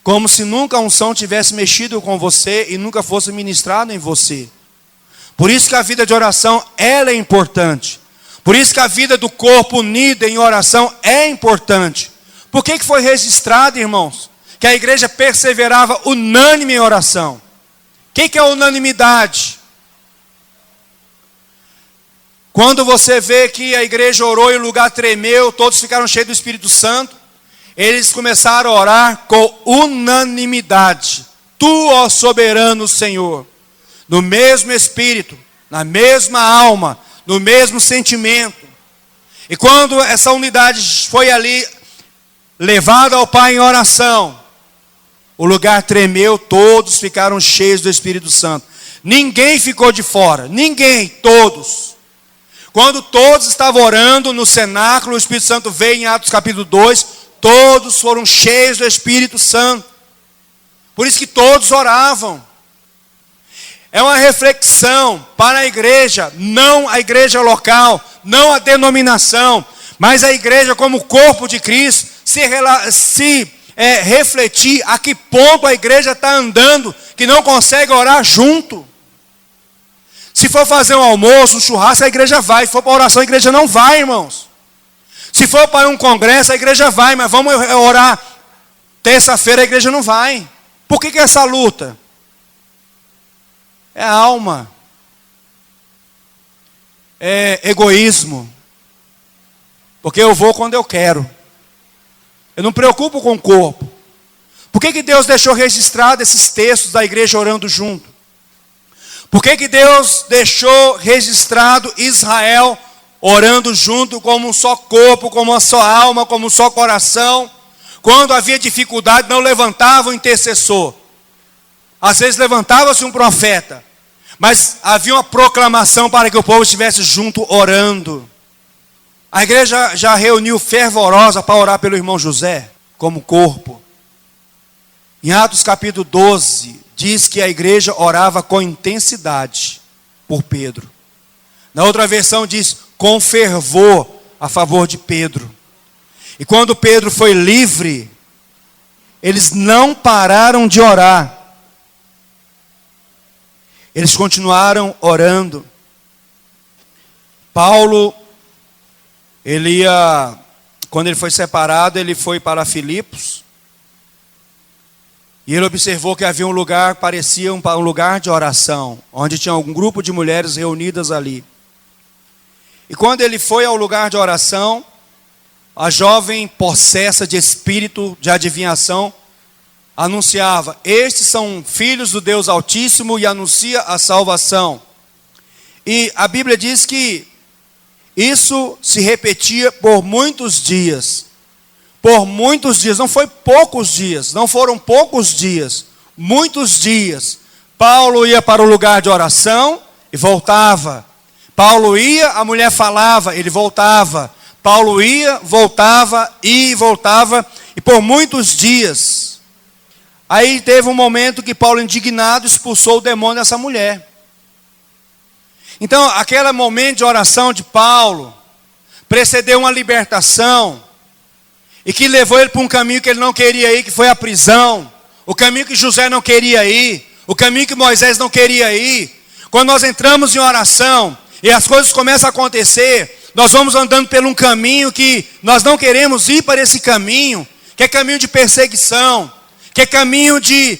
como se nunca a unção tivesse mexido com você e nunca fosse ministrado em você. Por isso que a vida de oração, ela é importante. Por isso que a vida do corpo unido em oração é importante. Por que foi registrado, irmãos, que a igreja perseverava unânime em oração? O que é unanimidade? Quando você vê que a igreja orou e o lugar tremeu, todos ficaram cheios do Espírito Santo, eles começaram a orar com unanimidade. Tu, ó soberano Senhor, no mesmo Espírito, na mesma alma, no mesmo sentimento. E quando essa unidade foi ali levada ao Pai em oração, o lugar tremeu, todos ficaram cheios do Espírito Santo. Ninguém ficou de fora, ninguém, todos. Quando todos estavam orando no cenáculo, o Espírito Santo veio em Atos capítulo 2, todos foram cheios do Espírito Santo. Por isso que todos oravam. É uma reflexão para a igreja, não a igreja local, não a denominação, mas a igreja como corpo de Cristo, refletir a que ponto a igreja está andando, que não consegue orar junto. Se for fazer um almoço, um churrasco, a igreja vai. Se for para oração, a igreja não vai, irmãos. Se for para um congresso, a igreja vai, mas vamos orar terça-feira, a igreja não vai. Por que é essa luta? É alma. É egoísmo. Porque eu vou quando eu quero. Eu não me preocupo com o corpo. Por que Deus deixou registrado esses textos da igreja orando junto? Por que Deus deixou registrado Israel orando junto como um só corpo, como uma só alma, como um só coração? Quando havia dificuldade, não levantava o intercessor. Às vezes levantava-se um profeta, mas havia uma proclamação para que o povo estivesse junto orando. A igreja já reuniu fervorosa para orar pelo irmão José, como corpo. Em Atos capítulo 12, diz que a igreja orava com intensidade por Pedro. Na outra versão diz, com fervor a favor de Pedro. E quando Pedro foi livre, eles não pararam de orar. Eles continuaram orando. Paulo, quando ele foi separado, ele foi para Filipos. E ele observou que havia um lugar, parecia um lugar de oração, onde tinha um grupo de mulheres reunidas ali. E quando ele foi ao lugar de oração, a jovem possessa de espírito de adivinhação anunciava, estes são filhos do Deus Altíssimo, e anuncia a salvação. E a Bíblia diz que Isso se repetia por muitos dias. Por muitos dias, não foi poucos dias, não foram poucos dias, muitos dias. Paulo ia para o lugar de oração e voltava. Paulo ia, a mulher falava, ele voltava. Paulo ia, voltava e voltava, e por muitos dias. Aí teve um momento que Paulo, indignado, expulsou o demônio dessa mulher. Então, aquele momento de oração de Paulo precedeu uma libertação, e que levou ele para um caminho que ele não queria ir, que foi a prisão. O caminho que José não queria ir, o caminho que Moisés não queria ir. Quando nós entramos em oração e as coisas começam a acontecer, nós vamos andando por um caminho que nós não queremos ir para esse caminho, que é caminho de perseguição, que é caminho de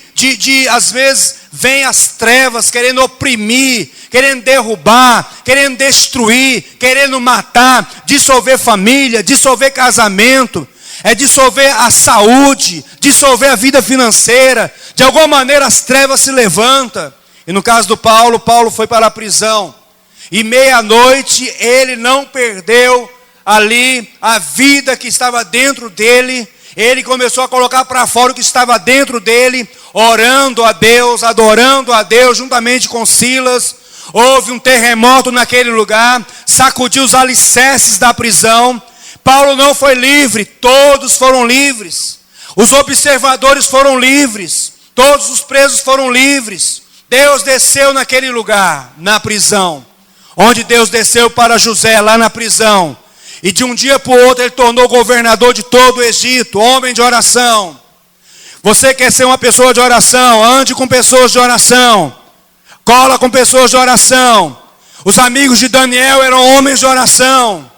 às vezes, vem as trevas querendo oprimir, querendo derrubar, querendo destruir, querendo matar, dissolver família, dissolver casamento, dissolver a saúde, dissolver a vida financeira. De alguma maneira as trevas se levantam. E no caso do Paulo, Paulo foi para a prisão. E meia-noite ele não perdeu ali a vida que estava dentro dele. Ele começou a colocar para fora o que estava dentro dele, orando a Deus, adorando a Deus, juntamente com Silas. Houve um terremoto naquele lugar, sacudiu os alicerces da prisão. Paulo não foi livre, todos foram livres. Os observadores foram livres, todos os presos foram livres. Deus desceu naquele lugar, na prisão, onde Deus desceu para José, lá na prisão. E de um dia para o outro ele tornou governador de todo o Egito, homem de oração. Você quer ser uma pessoa de oração? Ande com pessoas de oração. Cola com pessoas de oração. Os amigos de Daniel eram homens de oração.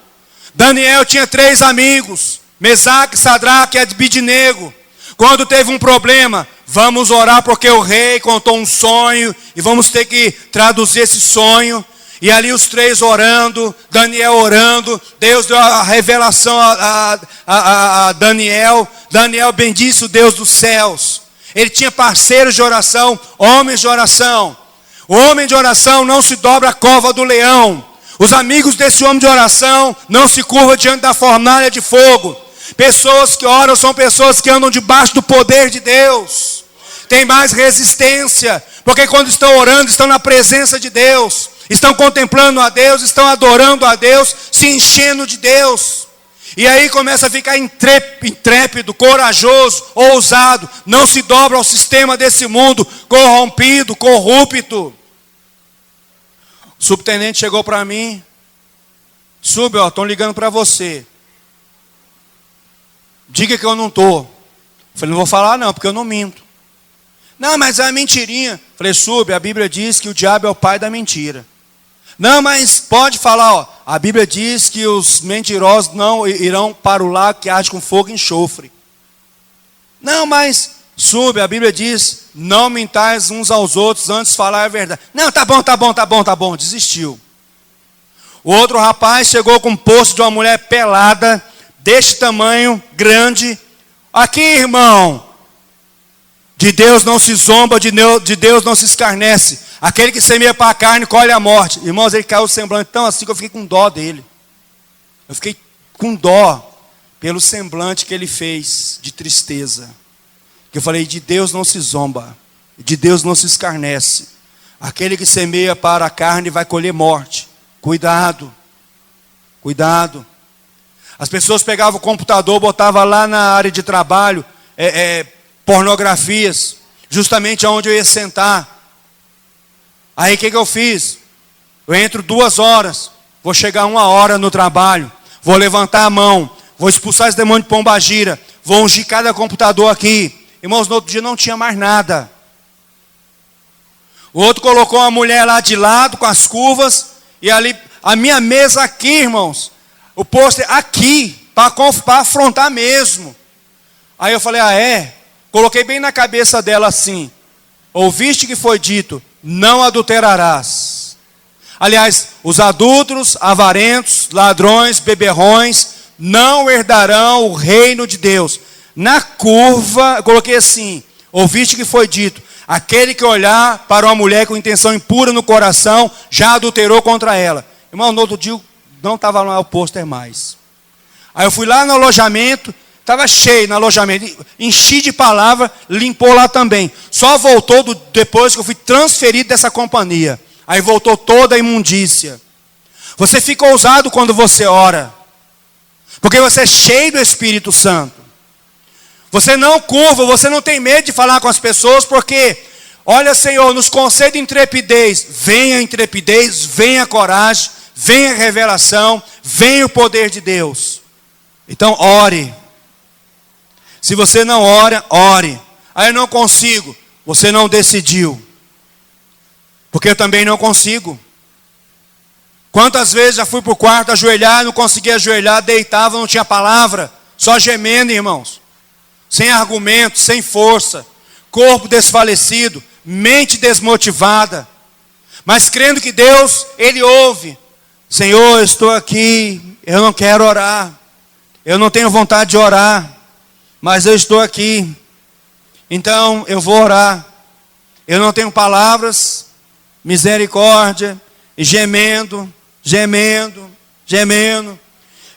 Daniel tinha 3 amigos, Mesaque, Sadraque e Abidnego. Quando teve um problema, vamos orar porque o rei contou um sonho e vamos ter que traduzir esse sonho. E ali os 3 orando, Daniel orando, Deus deu a revelação a Daniel. Daniel bendisse o Deus dos céus. Ele tinha parceiros de oração, homens de oração. O homem de oração não se dobra à cova do leão. Os amigos desse homem de oração não se curvam diante da fornalha de fogo. Pessoas que oram são pessoas que andam debaixo do poder de Deus. Tem mais resistência, porque quando estão orando, estão na presença de Deus. Estão contemplando a Deus, estão adorando a Deus, se enchendo de Deus. E aí começa a ficar intrépido, corajoso, ousado. Não se dobra ao sistema desse mundo corrompido, corrupto. O subtenente chegou para mim. Estão ligando para você. Diga que eu não estou. Falei, não vou falar não, porque eu não minto. Não, mas é mentirinha. Falei, a Bíblia diz que o diabo é o pai da mentira. Não, mas pode falar, a Bíblia diz que os mentirosos não irão para o lago que arde com fogo e enxofre. Não, mas a Bíblia diz, não mintais uns aos outros, antes falar a verdade. Não, tá bom, desistiu. O outro rapaz chegou com um poço de uma mulher pelada, deste tamanho, grande. Aqui, irmão, de Deus não se zomba, de Deus não se escarnece. Aquele que semeia para a carne, colhe a morte. Irmãos, ele caiu semblante tão assim que eu fiquei com dó dele. Eu fiquei com dó pelo semblante que ele fez, de tristeza. Eu falei, de Deus não se zomba, de Deus não se escarnece. Aquele que semeia para a carne vai colher morte. Cuidado, cuidado. As pessoas pegavam o computador, botavam lá na área de trabalho, pornografias, justamente onde eu ia sentar. Aí o que eu fiz? Eu entro 2 horas, vou chegar 1 hora no trabalho, vou levantar a mão, vou expulsar esse demônio de pombagira, vou ungir cada computador aqui. Irmãos, no outro dia não tinha mais nada. O outro colocou uma mulher lá de lado, com as curvas, e ali, a minha mesa aqui, irmãos, o pôster aqui, para afrontar mesmo. Aí eu falei, coloquei bem na cabeça dela assim, ouviste que foi dito, não adulterarás. Aliás, os adúlteros, avarentos, ladrões, beberrões, não herdarão o reino de Deus. Na curva, eu coloquei assim, ouviste que foi dito, aquele que olhar para uma mulher com intenção impura no coração, já adulterou contra ela. Irmão, no outro dia, não estava lá o pôster mais. Aí eu fui lá no alojamento, estava cheio no alojamento, enchi de palavra, limpou lá também. Só voltou depois que eu fui transferido dessa companhia. Aí voltou toda a imundícia. Você fica ousado quando você ora, porque você é cheio do Espírito Santo. Você não curva, você não tem medo de falar com as pessoas, porque, olha, Senhor, nos concede intrepidez. Venha a intrepidez, venha a coragem, venha a revelação, venha o poder de Deus. Então, ore. Se você não ora, ore. Aí eu não consigo. Você não decidiu. Porque eu também não consigo. Quantas vezes já fui para o quarto ajoelhar, não conseguia ajoelhar, deitava, não tinha palavra, só gemendo, irmãos. Sem argumento, sem força, corpo desfalecido, mente desmotivada. Mas crendo que Deus, Ele ouve. Senhor, eu estou aqui, eu não quero orar. Eu não tenho vontade de orar, mas eu estou aqui. Então eu vou orar. Eu não tenho palavras, misericórdia, e gemendo.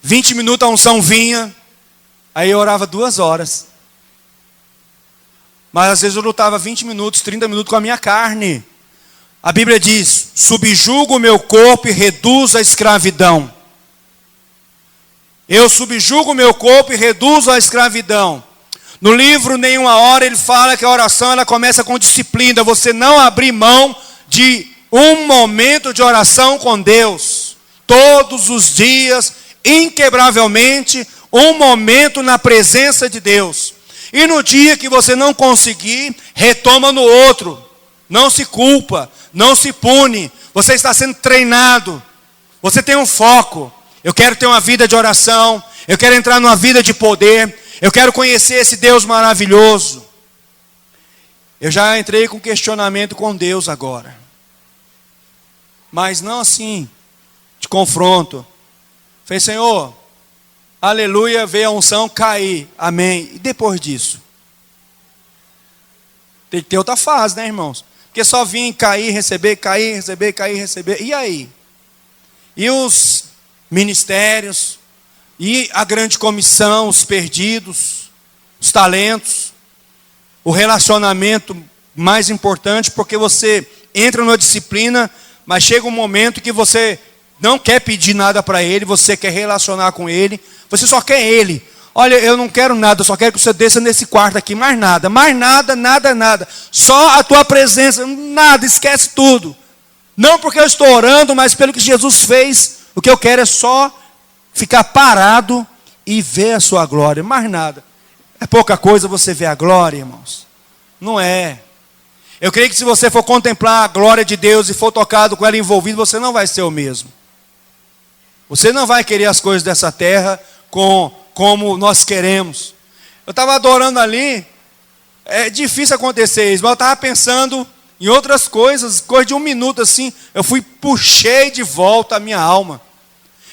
20 minutos a unção vinha, aí eu orava 2 horas. Mas às vezes eu lutava 20 minutos, 30 minutos com a minha carne. A Bíblia diz, subjugo o meu corpo e reduzo a escravidão. Eu subjugo o meu corpo e reduzo a escravidão. No livro Nenhuma Hora ele fala que a oração ela começa com disciplina. Você não abrir mão de um momento de oração com Deus. Todos os dias, inquebravelmente, um momento na presença de Deus. E no dia que você não conseguir, retoma no outro. Não se culpa, não se pune. Você está sendo treinado. Você tem um foco. Eu quero ter uma vida de oração. Eu quero entrar numa vida de poder. Eu quero conhecer esse Deus maravilhoso. Eu já entrei com questionamento com Deus agora. Mas não assim, de confronto. Falei, Senhor, aleluia, veio a unção cair. Amém. E depois disso? Tem que ter outra fase, né, irmãos? Porque só vim cair, receber, cair, receber, cair, receber. E aí? E os ministérios? E a grande comissão, os perdidos, os talentos, o relacionamento mais importante, porque você entra numa disciplina, mas chega um momento que você não quer pedir nada para Ele, você quer relacionar com Ele, você só quer Ele. Olha, eu não quero nada, eu só quero que você desça nesse quarto aqui, mais nada, nada. Só a tua presença, nada, esquece tudo. Não porque eu estou orando, mas pelo que Jesus fez, o que eu quero é só ficar parado e ver a sua glória, mais nada. É pouca coisa você ver a glória, irmãos. Não é. Eu creio que se você for contemplar a glória de Deus e for tocado com ela envolvido, você não vai ser o mesmo. Você não vai querer as coisas dessa terra como nós queremos. Eu estava adorando ali, é difícil acontecer isso, mas eu estava pensando em outras coisas, coisa de 1 minuto assim, eu puxei de volta a minha alma.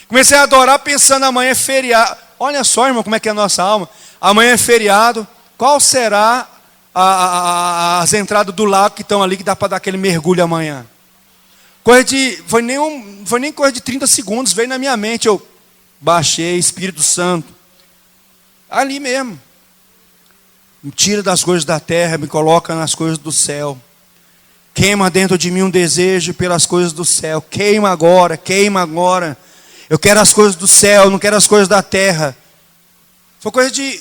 Comecei a adorar pensando, amanhã é feriado. Olha só, irmão, como é que é a nossa alma. Amanhã é feriado, qual será as entradas do lago que estão ali, que dá para dar aquele mergulho amanhã? Foi nem coisa de 30 segundos, veio na minha mente, eu baixei, Espírito Santo. Ali mesmo. Me tira das coisas da terra, me coloca nas coisas do céu. Queima dentro de mim um desejo pelas coisas do céu. Queima agora. Eu quero as coisas do céu, não quero as coisas da terra.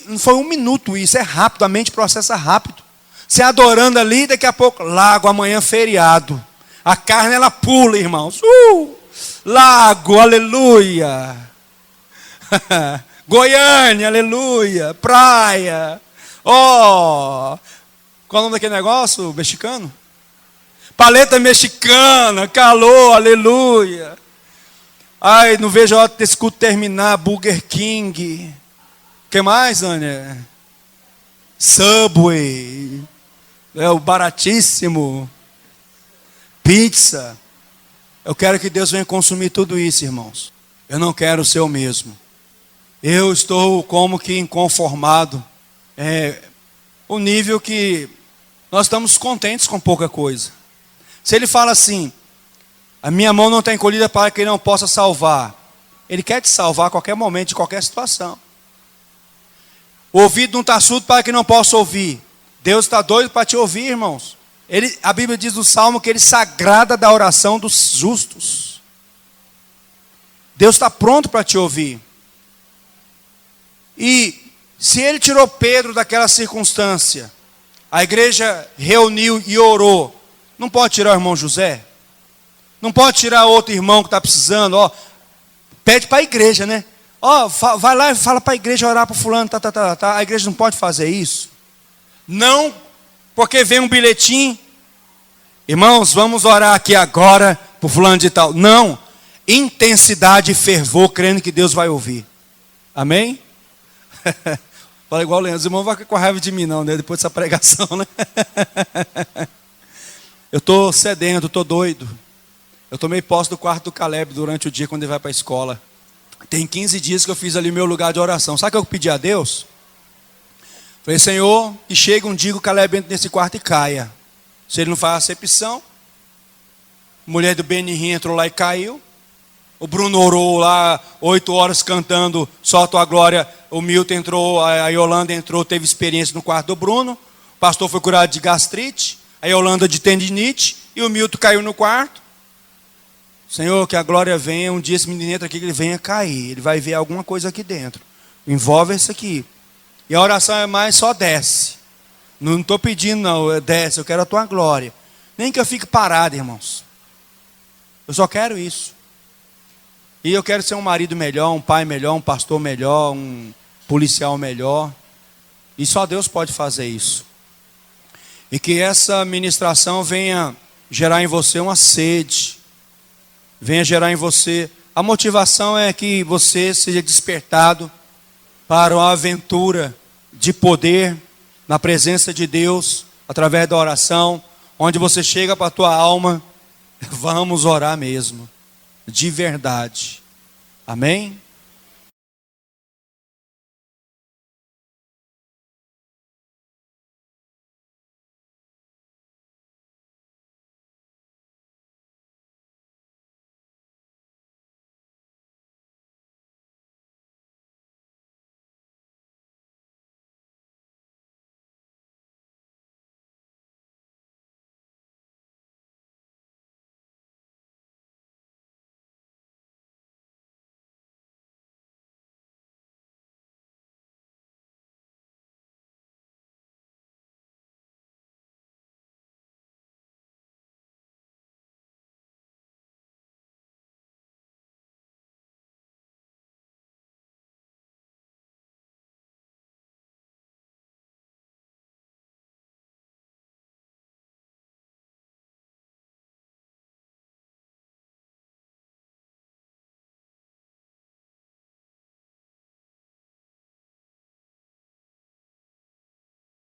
Não foi 1 minuto isso, é rápido, a mente processa rápido. Você adorando ali, daqui a pouco, lago, amanhã feriado. A carne ela pula, irmãos. Lago, aleluia. Goiânia, aleluia. Praia. Qual o nome daquele negócio mexicano? Paleta mexicana, calor, aleluia. Ai, não vejo a hora desse culto terminar. Burger King. O que mais, Ania? Subway. É o baratíssimo. Pizza. Eu quero que Deus venha consumir tudo isso, irmãos. Eu não quero ser o mesmo. Eu estou como que inconformado. O nível que nós estamos contentes com pouca coisa. Se ele fala assim, a minha mão não está encolhida para que ele não possa salvar. Ele quer te salvar a qualquer momento, de qualquer situação. O ouvido não está surdo para que não possa ouvir. Deus está doido para te ouvir, irmãos. A Bíblia diz no Salmo que Ele se agrada da oração dos justos. Deus está pronto para te ouvir. E se Ele tirou Pedro daquela circunstância, a igreja reuniu e orou, não pode tirar o irmão José? Não pode tirar outro irmão que está precisando? Pede para a igreja, né? Vai lá e fala para a igreja orar para fulano, tá. A igreja não pode fazer isso. Não, porque vem um bilhetim. Irmãos, vamos orar aqui agora para fulano de tal. Não, intensidade e fervor, crendo que Deus vai ouvir. Amém? Fala igual o Leandro, os irmãos não vão ficar com raiva de mim não, né? Depois dessa pregação, né? Eu estou sedento, estou doido. Eu tomei posse do quarto do Caleb durante o dia quando ele vai para a escola. Tem 15 dias que eu fiz ali meu lugar de oração. Sabe o que eu pedi a Deus? Falei, Senhor, que chegue um dia que o Caleb entre nesse quarto e caia. Se ele não faz acepção. A mulher do Benihim entrou lá e caiu. O Bruno orou lá 8 horas cantando Só a Tua Glória. O Milton entrou, a Yolanda entrou, teve experiência no quarto do Bruno. O pastor foi curado de gastrite. A Yolanda de tendinite. E o Milton caiu no quarto. Senhor, que a glória venha, um dia esse menino entra aqui, que ele venha cair, ele vai ver alguma coisa aqui dentro, envolve isso aqui, e a oração é mais só desce, não estou pedindo não, desce, eu quero a tua glória, nem que eu fique parado, irmãos, eu só quero isso, e eu quero ser um marido melhor, um pai melhor, um pastor melhor, um policial melhor, e só Deus pode fazer isso, e que essa ministração venha gerar em você uma sede, venha gerar em você, a motivação é que você seja despertado para uma aventura de poder na presença de Deus, através da oração, onde você chega para a tua alma, vamos orar mesmo, de verdade, amém?